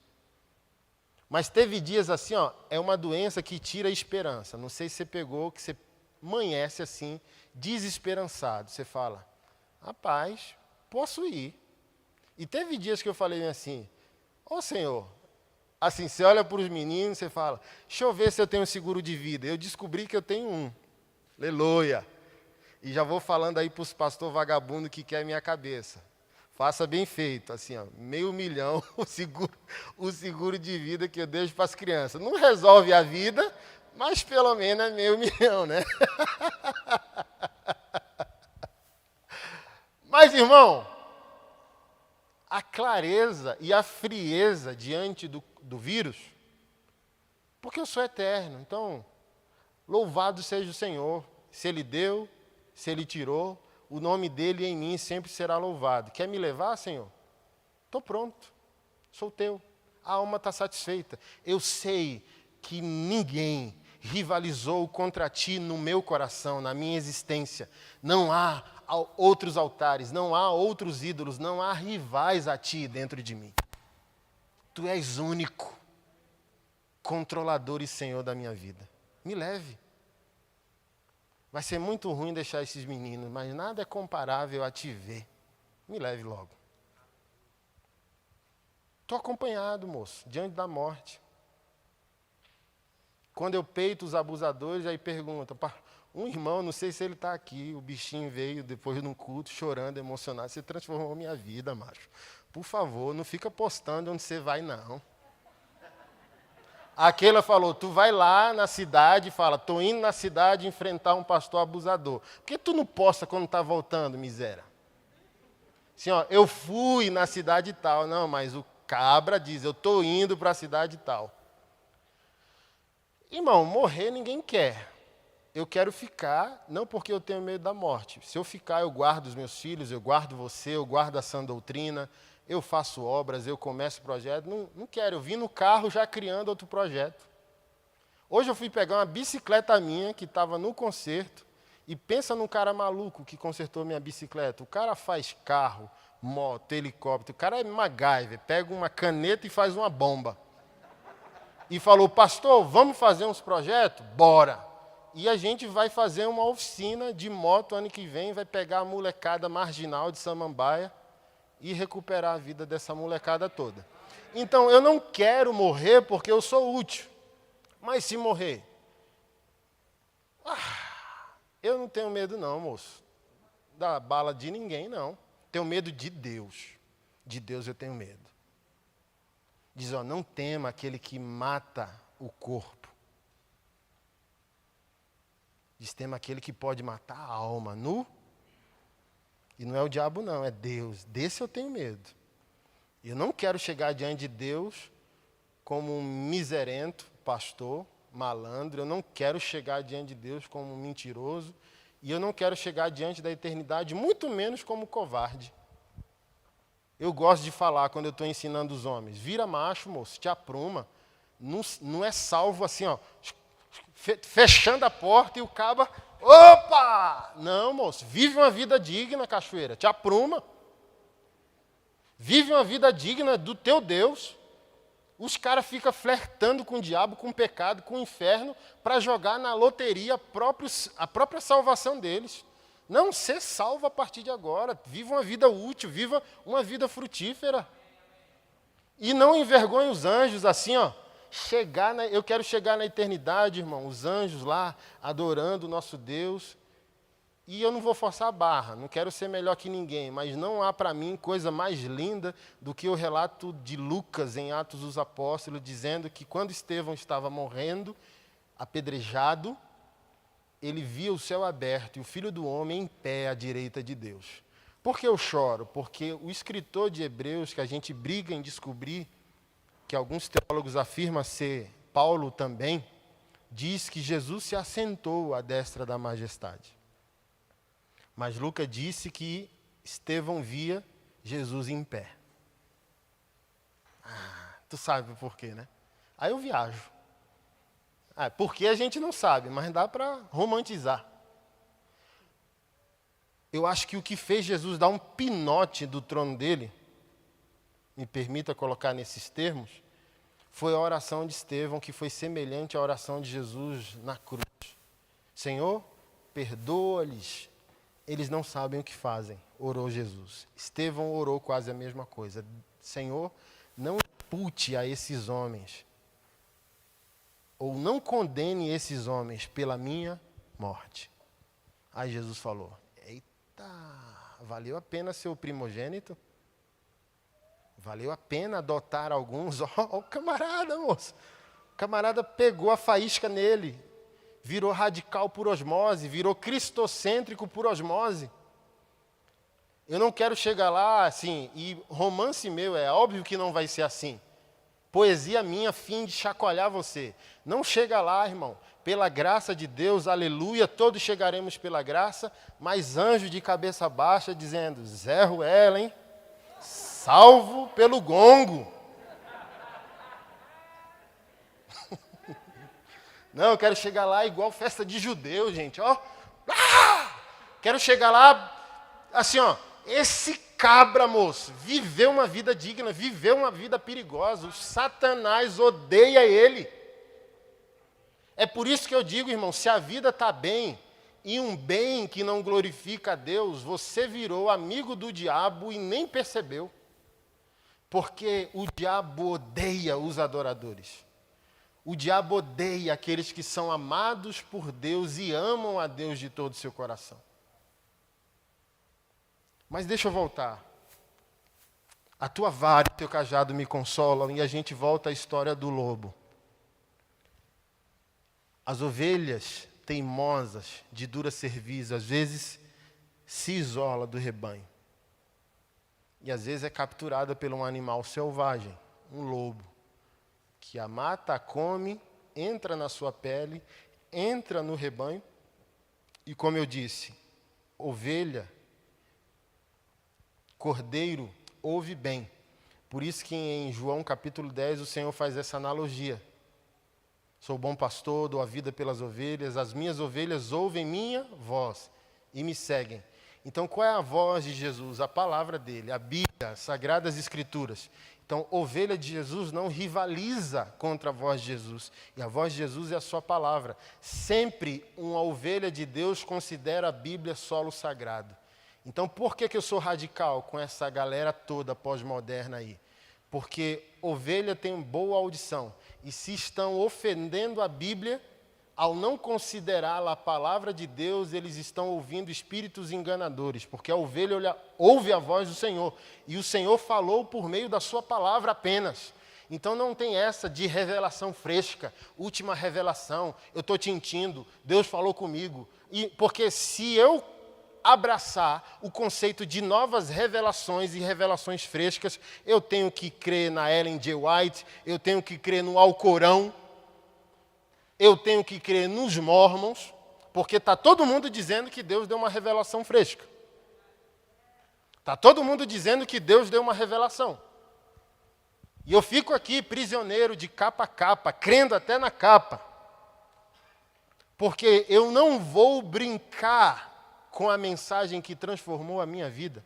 Mas teve dias assim, ó, é uma doença que tira a esperança. Não sei se você pegou, que você amanhece assim, desesperançado. Você fala, rapaz, posso ir. E teve dias que eu falei assim, ô Senhor, assim, você olha para os meninos, você fala, deixa eu ver se eu tenho seguro de vida. Eu descobri que eu tenho um. Aleluia. E já vou falando aí para os pastores vagabundos que querem minha cabeça. Faça bem feito, assim, ó, R$500 mil o seguro de vida que eu deixo para as crianças. Não resolve a vida, mas pelo menos é R$500 mil, né? Mas, irmão, a clareza e a frieza diante do vírus, porque eu sou eterno. Então, louvado seja o Senhor. Se Ele deu, se Ele tirou, o nome dEle em mim sempre será louvado. Quer me levar, Senhor? Estou pronto. Sou teu. A alma está satisfeita. Eu sei que ninguém rivalizou contra ti no meu coração, na minha existência. Não há outros altares, não há outros ídolos, não há rivais a ti dentro de mim. Tu és único, controlador e Senhor da minha vida. Me leve. Vai ser muito ruim deixar esses meninos, mas nada é comparável a te ver. Me leve logo. Estou acompanhado, moço, diante da morte. Quando eu peito os abusadores, aí perguntam, um irmão, não sei se ele está aqui, o bichinho veio depois de um culto, chorando, emocionado, você transformou minha vida, macho. Por favor, não fica postando onde você vai, não. Aquela falou, tu vai lá na cidade e fala, estou indo na cidade enfrentar um pastor abusador. Por que tu não posta quando está voltando, miséria? Assim, ó, eu fui na cidade tal. Não, mas o cabra diz, eu estou indo para a cidade tal. Irmão, morrer ninguém quer. Eu quero ficar, não porque eu tenho medo da morte. Se eu ficar, eu guardo os meus filhos, eu guardo você, eu guardo a sã doutrina, eu faço obras, eu começo projeto. Não quero, eu vim no carro já criando outro projeto. Hoje eu fui pegar uma bicicleta minha, que estava no concerto, e pensa num cara maluco que consertou minha bicicleta. O cara faz carro, moto, helicóptero, o cara é MacGyver, pega uma caneta e faz uma bomba. E falou, pastor, vamos fazer uns projetos? Bora! E a gente vai fazer uma oficina de moto ano que vem, vai pegar a molecada marginal de Samambaia e recuperar a vida dessa molecada toda. Então, eu não quero morrer porque eu sou útil. Mas se morrer, Eu não tenho medo não, moço. Da bala de ninguém, não. Tenho medo de Deus. De Deus eu tenho medo. Diz, ó, não tema aquele que mata o corpo. Diz, tema aquele que pode matar a alma. E não é o diabo não, é Deus. Desse eu tenho medo. Eu não quero chegar diante de Deus como um miserento, pastor, malandro. Eu não quero chegar diante de Deus como um mentiroso. E eu não quero chegar diante da eternidade, muito menos como covarde. Eu gosto de falar quando eu estou ensinando os homens. Vira macho, moço, te apruma. Não é salvo assim, ó, fechando a porta e o caba... Opa! Não, moço, vive uma vida digna, cachoeira, te apruma. Vive uma vida digna do teu Deus. Os caras ficam flertando com o diabo, com o pecado, com o inferno, para jogar na loteria a própria salvação deles. Não, ser salvo a partir de agora. Viva uma vida útil, viva uma vida frutífera. E não envergonhe os anjos assim, ó. Eu quero chegar na eternidade, irmão, os anjos lá adorando o nosso Deus. E eu não vou forçar a barra, não quero ser melhor que ninguém, mas não há para mim coisa mais linda do que o relato de Lucas em Atos dos Apóstolos, dizendo que quando Estevão estava morrendo, apedrejado, ele via o céu aberto e o Filho do Homem em pé à direita de Deus. Por que eu choro? Porque o escritor de Hebreus, que a gente briga em descobrir, que alguns teólogos afirmam ser Paulo também, diz que Jesus se assentou à destra da majestade. Mas Lucas disse que Estevão via Jesus em pé. Tu sabe por quê, né? Aí eu viajo. Porque a gente não sabe, mas dá para romantizar. Eu acho que o que fez Jesus dar um pinote do trono dele, me permita colocar nesses termos, foi a oração de Estevão, que foi semelhante à oração de Jesus na cruz. Senhor, perdoa-lhes, eles não sabem o que fazem, orou Jesus. Estevão orou quase a mesma coisa. Senhor, não impute a esses homens, ou não condene esses homens pela minha morte. Aí Jesus falou, eita, valeu a pena ser o primogênito? Valeu a pena adotar alguns? Ó, o camarada, moço. O camarada pegou a faísca nele, virou radical por osmose, virou cristocêntrico por osmose. Eu não quero chegar lá assim, e romance meu é óbvio que não vai ser assim. Poesia minha a fim de chacoalhar você. Não chega lá, irmão. Pela graça de Deus, aleluia, todos chegaremos pela graça, mas anjo de cabeça baixa dizendo, Zé Ruela, hein? Salvo pelo gongo. Não, eu quero chegar lá igual festa de judeu, gente. Ó. Quero chegar lá, assim, ó. Esse cabra, moço, viveu uma vida digna, viveu uma vida perigosa. O Satanás odeia ele. É por isso que eu digo, irmão, se a vida está bem, e um bem que não glorifica a Deus, você virou amigo do diabo e nem percebeu. Porque o diabo odeia os adoradores. O diabo odeia aqueles que são amados por Deus e amam a Deus de todo o seu coração. Mas deixa eu voltar. A tua vara e o teu cajado me consolam e a gente volta à história do lobo. As ovelhas teimosas, de dura cerviz, às vezes se isola do rebanho. E às vezes é capturada por um animal selvagem, um lobo, que a mata, a come, entra na sua pele, entra no rebanho. E como eu disse, ovelha, cordeiro, ouve bem. Por isso que em João capítulo 10 o Senhor faz essa analogia. Sou bom pastor, dou a vida pelas ovelhas, as minhas ovelhas ouvem minha voz e me seguem. Então, qual é a voz de Jesus? A palavra dele, a Bíblia, as Sagradas Escrituras. Então, ovelha de Jesus não rivaliza contra a voz de Jesus. E a voz de Jesus é a sua palavra. Sempre uma ovelha de Deus considera a Bíblia solo sagrado. Então, por que eu sou radical com essa galera toda pós-moderna aí? Porque ovelha tem boa audição. E se estão ofendendo a Bíblia, ao não considerá-la a palavra de Deus, eles estão ouvindo espíritos enganadores, porque a ovelha ouve a voz do Senhor, e o Senhor falou por meio da sua palavra apenas. Então não tem essa de revelação fresca, última revelação, eu estou te mentindo, Deus falou comigo. Porque se eu abraçar o conceito de novas revelações e revelações frescas, eu tenho que crer na Ellen G. White, eu tenho que crer no Alcorão, eu tenho que crer nos Mormons, porque está todo mundo dizendo que Deus deu uma revelação fresca. Está todo mundo dizendo que Deus deu uma revelação. E eu fico aqui prisioneiro de capa a capa, crendo até na capa. Porque eu não vou brincar com a mensagem que transformou a minha vida.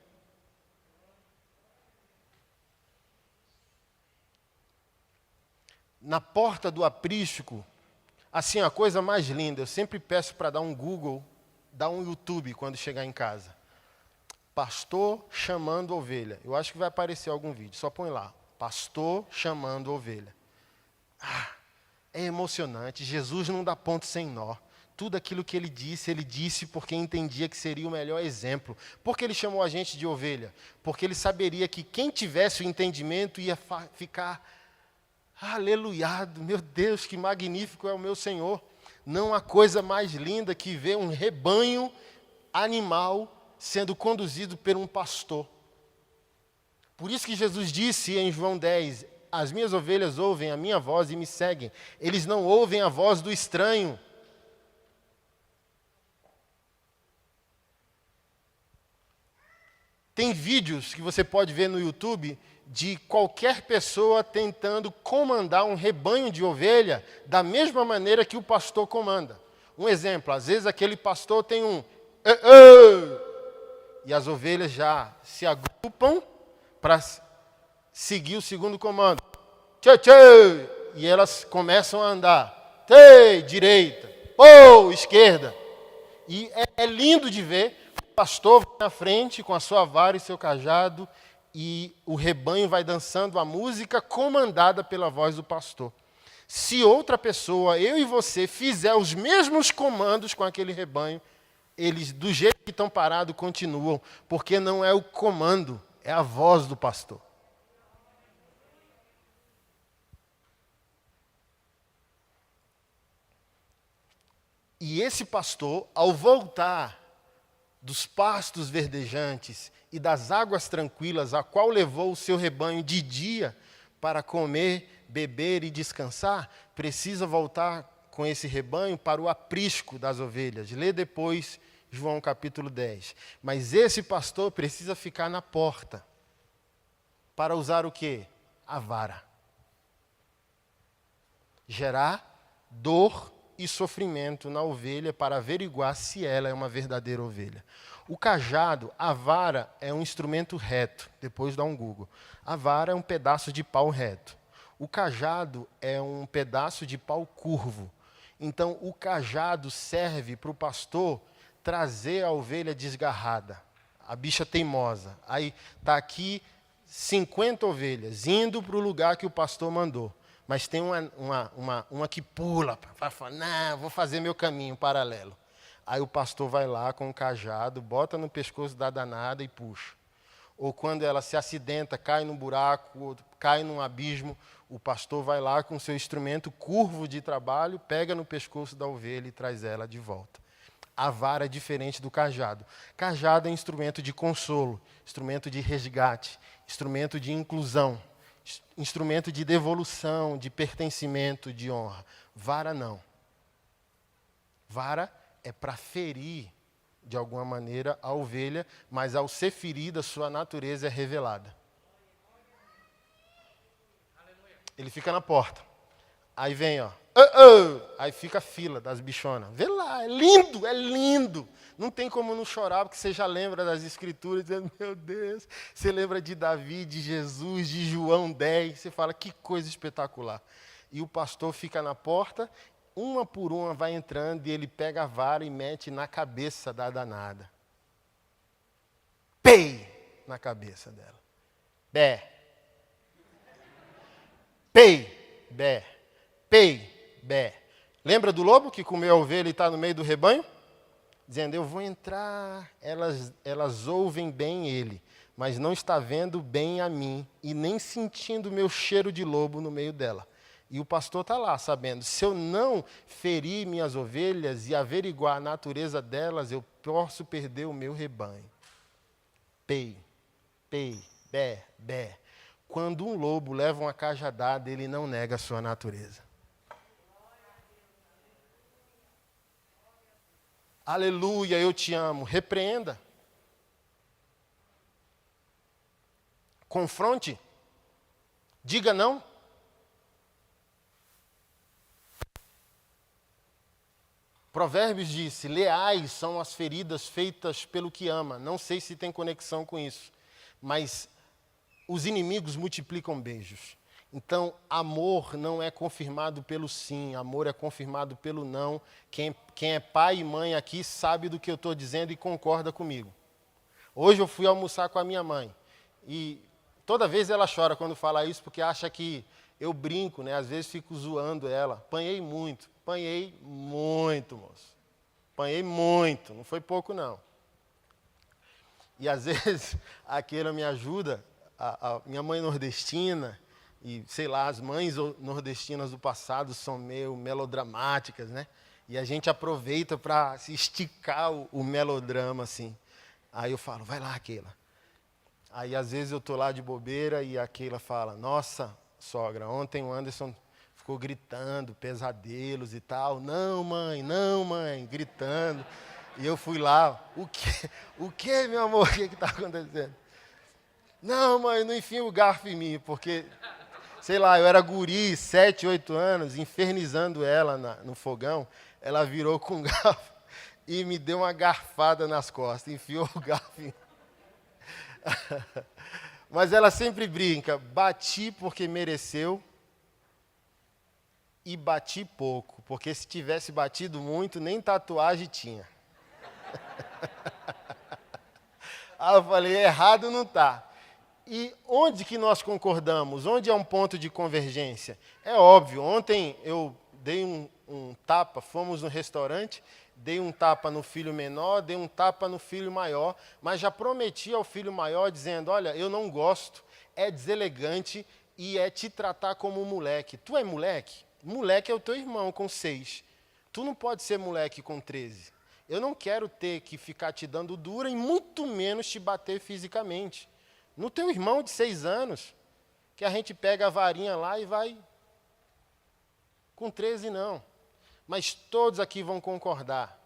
Na porta do aprisco, assim, a coisa mais linda, eu sempre peço para dar um Google, dar um YouTube quando chegar em casa. Pastor chamando ovelha. Eu acho que vai aparecer algum vídeo, só põe lá. Pastor chamando ovelha. É emocionante. Jesus não dá ponto sem nó. Tudo aquilo que ele disse porque entendia que seria o melhor exemplo. Por que ele chamou a gente de ovelha? Porque ele saberia que quem tivesse o entendimento ia ficar aleluiado. Meu Deus, que magnífico é o meu Senhor. Não há coisa mais linda que ver um rebanho animal sendo conduzido por um pastor. Por isso que Jesus disse em João 10, as minhas ovelhas ouvem a minha voz e me seguem. Eles não ouvem a voz do estranho. Tem vídeos que você pode ver no YouTube de qualquer pessoa tentando comandar um rebanho de ovelha da mesma maneira que o pastor comanda. Um exemplo, às vezes aquele pastor tem um e as ovelhas já se agrupam para seguir o segundo comando. Tchê, tchê, e elas começam a andar. Tchê, direita. Esquerda. E é lindo de ver. O pastor vai na frente com a sua vara e seu cajado e o rebanho vai dançando a música comandada pela voz do pastor. Se outra pessoa, eu e você, fizer os mesmos comandos com aquele rebanho, eles, do jeito que estão parados, continuam, porque não é o comando, é a voz do pastor. E esse pastor, ao voltar dos pastos verdejantes e das águas tranquilas, a qual levou o seu rebanho de dia para comer, beber e descansar, precisa voltar com esse rebanho para o aprisco das ovelhas. Lê depois João capítulo 10. Mas esse pastor precisa ficar na porta para usar o quê? A vara. Gerar dor e sofrimento na ovelha para averiguar se ela é uma verdadeira ovelha. O cajado, a vara, é um instrumento reto. Depois dá um Google. A vara é um pedaço de pau reto. O cajado é um pedaço de pau curvo. Então, o cajado serve para o pastor trazer a ovelha desgarrada, a bicha teimosa. Aí está aqui 50 ovelhas, indo para o lugar que o pastor mandou. Mas tem uma que pula, vai falar, não, vou fazer meu caminho paralelo. Aí o pastor vai lá com o cajado, bota no pescoço da danada e puxa. Ou quando ela se acidenta, cai num buraco, ou cai num abismo, o pastor vai lá com seu instrumento curvo de trabalho, pega no pescoço da ovelha e traz ela de volta. A vara é diferente do cajado. Cajado é instrumento de consolo, instrumento de resgate, instrumento de inclusão, instrumento de devolução, de pertencimento, de honra. Vara não. Vara é para ferir, de alguma maneira, a ovelha, mas ao ser ferida, sua natureza é revelada. Ele fica na porta. Aí vem, ó. Aí fica a fila das bichonas. Vê lá, é lindo, é lindo. Não tem como não chorar, porque você já lembra das escrituras, dizendo, meu Deus, você lembra de Davi, de Jesus, de João 10, você fala, que coisa espetacular. E o pastor fica na porta, uma por uma vai entrando, e ele pega a vara e mete na cabeça da danada. Pei! Na cabeça dela. Bé. Pei! Bé. Pei! Bé. Lembra do lobo que comeu a ovelha e está no meio do rebanho? Dizendo, eu vou entrar, elas ouvem bem ele, mas não está vendo bem a mim e nem sentindo o meu cheiro de lobo no meio dela. E o pastor está lá, sabendo, se eu não ferir minhas ovelhas e averiguar a natureza delas, eu posso perder o meu rebanho. Pei, pei, bé, bé. Quando um lobo leva uma cajadada, ele não nega a sua natureza. Aleluia, eu te amo. Repreenda. Confronte. Diga não. Provérbios disse, leais são as feridas feitas pelo que ama. Não sei se tem conexão com isso, mas os inimigos multiplicam beijos. Então, amor não é confirmado pelo sim, amor é confirmado pelo não. Quem é pai e mãe aqui sabe do que eu estou dizendo e concorda comigo. Hoje eu fui almoçar com a minha mãe e toda vez ela chora quando fala isso porque acha que eu brinco, né? Às vezes fico zoando ela. Apanhei muito, moço. Apanhei muito, não foi pouco não. E às vezes aquela me ajuda, a minha mãe nordestina, e, sei lá, as mães nordestinas do passado são meio melodramáticas, né? E a gente aproveita para se esticar o melodrama, assim. Aí eu falo, vai lá, Keila. Aí, às vezes, eu estou lá de bobeira e a Keila fala, nossa, sogra, ontem o Anderson ficou gritando, pesadelos e tal. Não, mãe, gritando. E eu fui lá, o que, meu amor, o que está acontecendo? Não, mãe, não enfia o garfo em mim, porque... Sei lá, eu era guri, 7, 8 anos, infernizando ela no fogão. Ela virou com um garfo e me deu uma garfada nas costas, enfiou o garfo em... Mas ela sempre brinca, bati porque mereceu e bati pouco, porque se tivesse batido muito, nem tatuagem tinha. Aí eu falei, errado não está. E onde que nós concordamos? Onde é um ponto de convergência? É óbvio, ontem eu dei um tapa, fomos no restaurante, dei um tapa no filho menor, dei um tapa no filho maior, mas já prometi ao filho maior dizendo, olha, eu não gosto, é deselegante e é te tratar como um moleque. Tu é moleque? Moleque é o teu irmão com 6. Tu não pode ser moleque com 13. Eu não quero ter que ficar te dando dura e muito menos te bater fisicamente. No teu irmão de 6 anos, que a gente pega a varinha lá e vai. Com 13 não. Mas todos aqui vão concordar.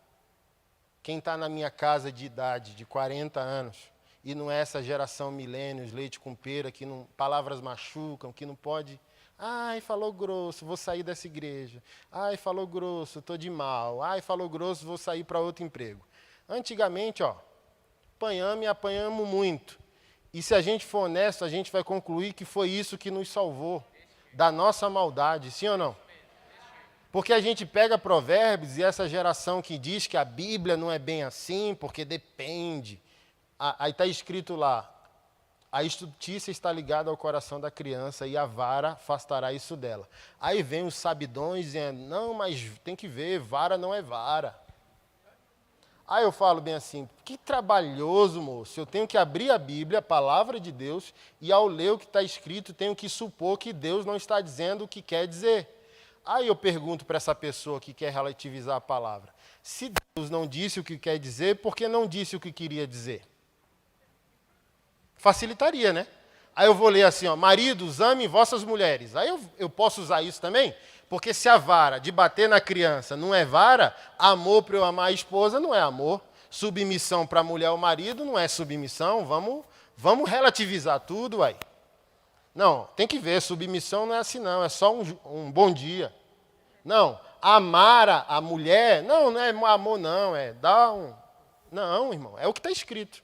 Quem está na minha casa de idade, de 40 anos, e não é essa geração milênios, leite com pera, que não, palavras machucam, que não pode... Ai, falou grosso, vou sair dessa igreja. Ai, falou grosso, estou de mal. Ai, falou grosso, vou sair para outro emprego. Antigamente, apanhamos e apanhamos muito. E se a gente for honesto, a gente vai concluir que foi isso que nos salvou da nossa maldade, sim ou não? Porque a gente pega Provérbios e essa geração que diz que a Bíblia não é bem assim, porque depende. Aí está escrito lá, a estutícia está ligada ao coração da criança e a vara afastará isso dela. Aí vem os sabidões dizendo, não, mas tem que ver, vara não é vara. Aí eu falo bem assim, que trabalhoso, moço. Eu tenho que abrir a Bíblia, a palavra de Deus, e ao ler o que está escrito, tenho que supor que Deus não está dizendo o que quer dizer. Aí eu pergunto para essa pessoa que quer relativizar a palavra, se Deus não disse o que quer dizer, por que não disse o que queria dizer? Facilitaria, né? Aí eu vou ler assim, maridos, amem vossas mulheres. Aí eu posso usar isso também? Porque se a vara de bater na criança não é vara, amor para eu amar a esposa não é amor. Submissão para a mulher ou marido não é submissão. Vamos relativizar tudo, aí. Não, tem que ver, submissão não é assim não, é só um bom dia. Não, amar a mulher, não é amor não, é dar um... Não, irmão, é o que está escrito.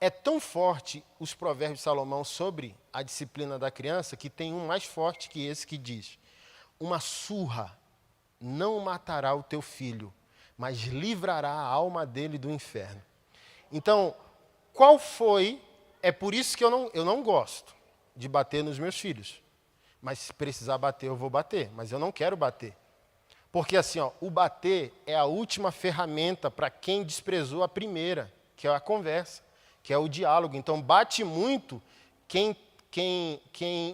É tão forte os provérbios de Salomão sobre a disciplina da criança que tem um mais forte que esse que diz, uma surra não matará o teu filho, mas livrará a alma dele do inferno. Então, qual foi... É por isso que eu não gosto de bater nos meus filhos. Mas se precisar bater, eu vou bater. Mas eu não quero bater. Porque assim, ó, o bater é a última ferramenta para quem desprezou a primeira, que é a conversa, que é o diálogo. Então, bate muito quem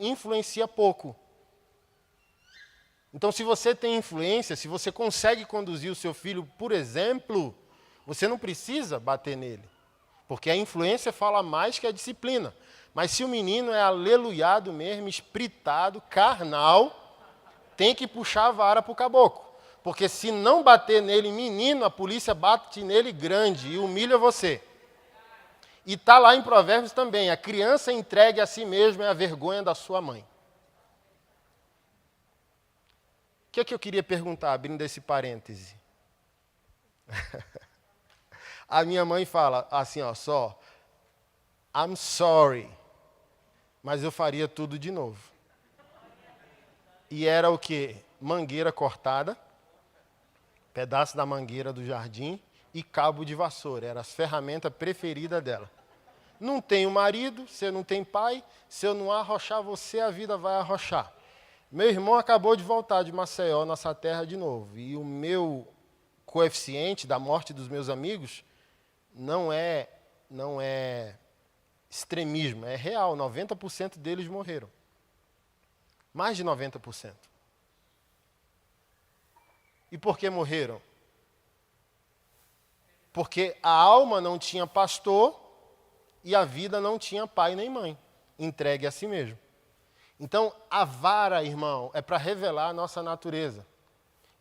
influencia pouco. Então, se você tem influência, se você consegue conduzir o seu filho, por exemplo, você não precisa bater nele. Porque a influência fala mais que a disciplina. Mas se o menino é aleluiado mesmo, espritado, carnal, tem que puxar a vara para o caboclo. Porque se não bater nele menino, a polícia bate nele grande e humilha você. E está lá em Provérbios também, a criança entregue a si mesma é a vergonha da sua mãe. O que é que eu queria perguntar, abrindo esse parêntese? A minha mãe fala assim, ó, só, I'm sorry, mas eu faria tudo de novo. E era o quê? Mangueira cortada, pedaço da mangueira do jardim e cabo de vassoura. Era as ferramentas preferidas dela. Não tenho marido, você não tem pai, se eu não arrochar você, a vida vai arrochar. Meu irmão acabou de voltar de Maceió, nossa terra, de novo. E o meu coeficiente da morte dos meus amigos não é extremismo, é real. 90% deles morreram. Mais de 90%. E por que morreram? Porque a alma não tinha pastor e a vida não tinha pai nem mãe. Entregue a si mesmo. Então, a vara, irmão, é para revelar a nossa natureza.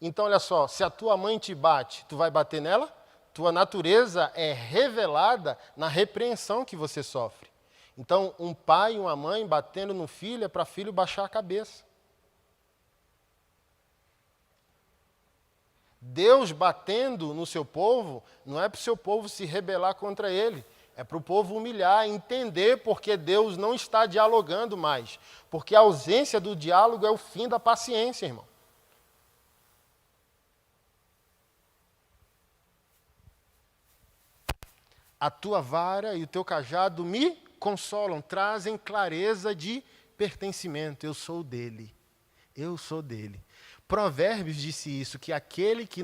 Então, olha só, se a tua mãe te bate, tu vai bater nela? Tua natureza é revelada na repreensão que você sofre. Então, um pai e uma mãe batendo no filho é para filho baixar a cabeça. Deus batendo no seu povo, não é para o seu povo se rebelar contra ele, é para o povo humilhar, entender porque Deus não está dialogando mais. Porque a ausência do diálogo é o fim da paciência, irmão. A tua vara e o teu cajado me consolam, trazem clareza de pertencimento. Eu sou dele. Eu sou dele. Provérbios disse isso, que aquele que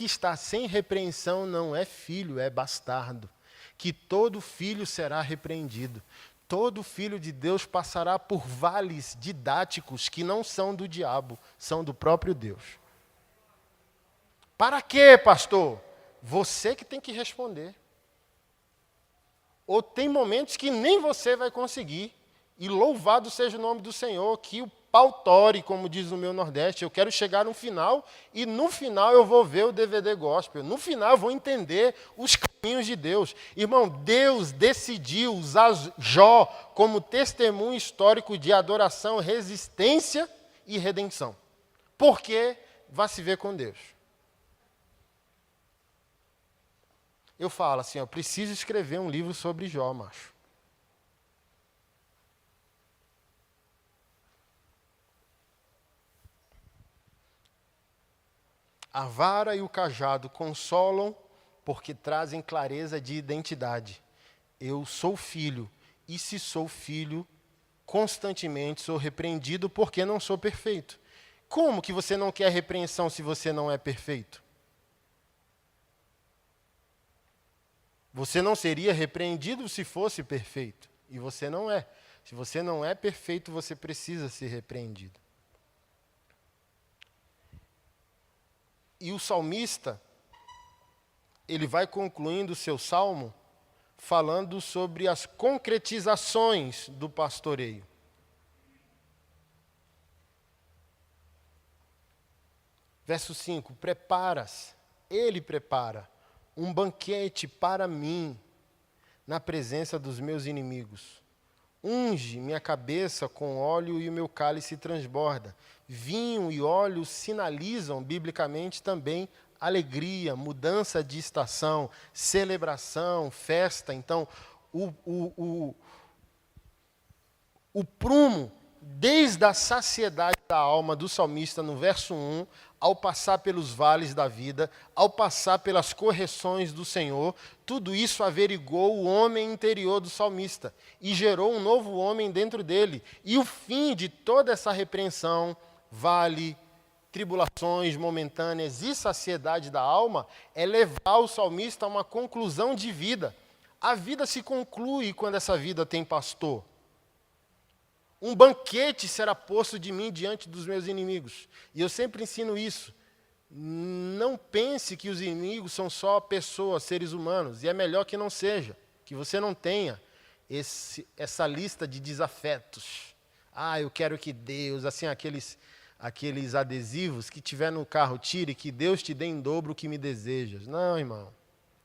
está sem repreensão não é filho, é bastardo. Que todo filho será repreendido. Todo filho de Deus passará por vales didáticos que não são do diabo, são do próprio Deus. Para quê, pastor? Você que tem que responder. Ou tem momentos que nem você vai conseguir. E louvado seja o nome do Senhor, que o pau tore, como diz o meu Nordeste. Eu quero chegar no final e no final eu vou ver o DVD gospel. No final eu vou entender os caminhos de Deus. Irmão, Deus decidiu usar Jó como testemunho histórico de adoração, resistência e redenção. Porque vai se ver com Deus. Eu falo assim, eu preciso escrever um livro sobre Jó, macho. A vara e o cajado consolam porque trazem clareza de identidade. Eu sou filho, e se sou filho, constantemente sou repreendido porque não sou perfeito. Como que você não quer repreensão se você não é perfeito? Você não seria repreendido se fosse perfeito, e você não é. Se você não é perfeito, você precisa ser repreendido. E o salmista, ele vai concluindo o seu salmo falando sobre as concretizações do pastoreio. Verso 5, preparas, ele prepara um banquete para mim na presença dos meus inimigos. Unge minha cabeça com óleo e o meu cálice transborda. Vinho e óleo sinalizam, biblicamente, também alegria, mudança de estação, celebração, festa. Então, o prumo, desde a saciedade da alma do salmista, no verso 1, ao passar pelos vales da vida, ao passar pelas correções do Senhor, tudo isso averigou o homem interior do salmista e gerou um novo homem dentro dele. E o fim de toda essa repreensão, vale, tribulações momentâneas e saciedade da alma é levar o salmista a uma conclusão de vida. A vida se conclui quando essa vida tem pastor. Um banquete será posto de mim diante dos meus inimigos. E eu sempre ensino isso. Não pense que os inimigos são só pessoas, seres humanos. E é melhor que não seja. Que você não tenha essa lista de desafetos. Eu quero que Deus, assim, aqueles adesivos que tiver no carro, tire, que Deus te dê em dobro o que me desejas. Não, irmão.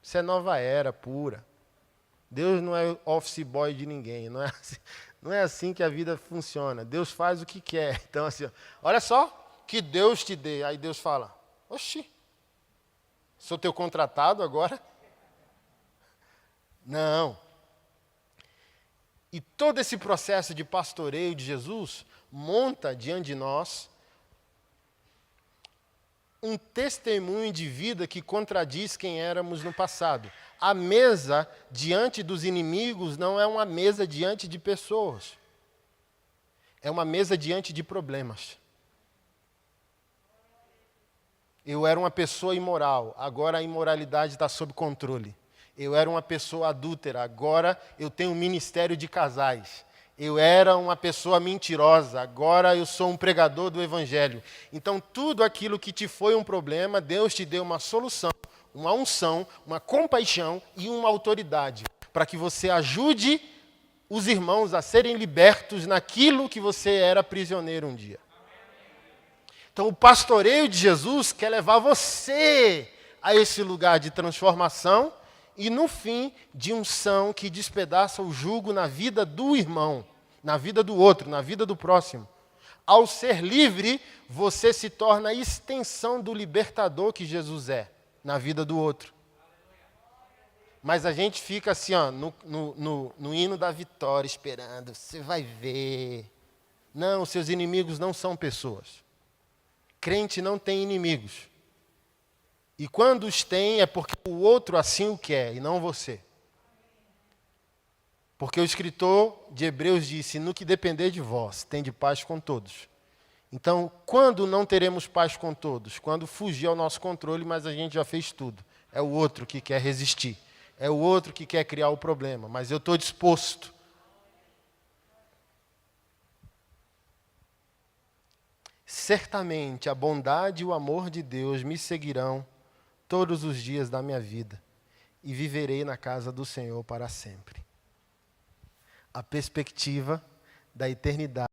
Isso é nova era pura. Deus não é office boy de ninguém. Não é assim que a vida funciona. Deus faz o que quer. Então, assim, olha só, que Deus te dê. Aí Deus fala, oxi, sou teu contratado agora? Não. E todo esse processo de pastoreio de Jesus monta diante de nós um testemunho de vida que contradiz quem éramos no passado. A mesa diante dos inimigos não é uma mesa diante de pessoas. É uma mesa diante de problemas. Eu era uma pessoa imoral, agora a imoralidade está sob controle. Eu era uma pessoa adúltera, agora eu tenho um ministério de casais. Eu era uma pessoa mentirosa, agora eu sou um pregador do Evangelho. Então, tudo aquilo que te foi um problema, Deus te deu uma solução, uma unção, uma compaixão e uma autoridade, para que você ajude os irmãos a serem libertos naquilo que você era prisioneiro um dia. Então, o pastoreio de Jesus quer levar você a esse lugar de transformação e, no fim, de unção que despedaça o jugo na vida do irmão, na vida do outro, na vida do próximo. Ao ser livre, você se torna a extensão do libertador que Jesus é na vida do outro. Mas a gente fica assim, no hino da vitória, esperando. Você vai ver. Não, seus inimigos não são pessoas. Crente não tem inimigos. E quando os tem, é porque o outro assim o quer, e não você. Porque o escritor de Hebreus disse, no que depender de vós, tende paz com todos. Então, quando não teremos paz com todos? Quando fugir ao nosso controle, mas a gente já fez tudo. É o outro que quer resistir. É o outro que quer criar o problema. Mas eu estou disposto. Certamente a bondade e o amor de Deus me seguirão todos os dias da minha vida. E viverei na casa do Senhor para sempre. A perspectiva da eternidade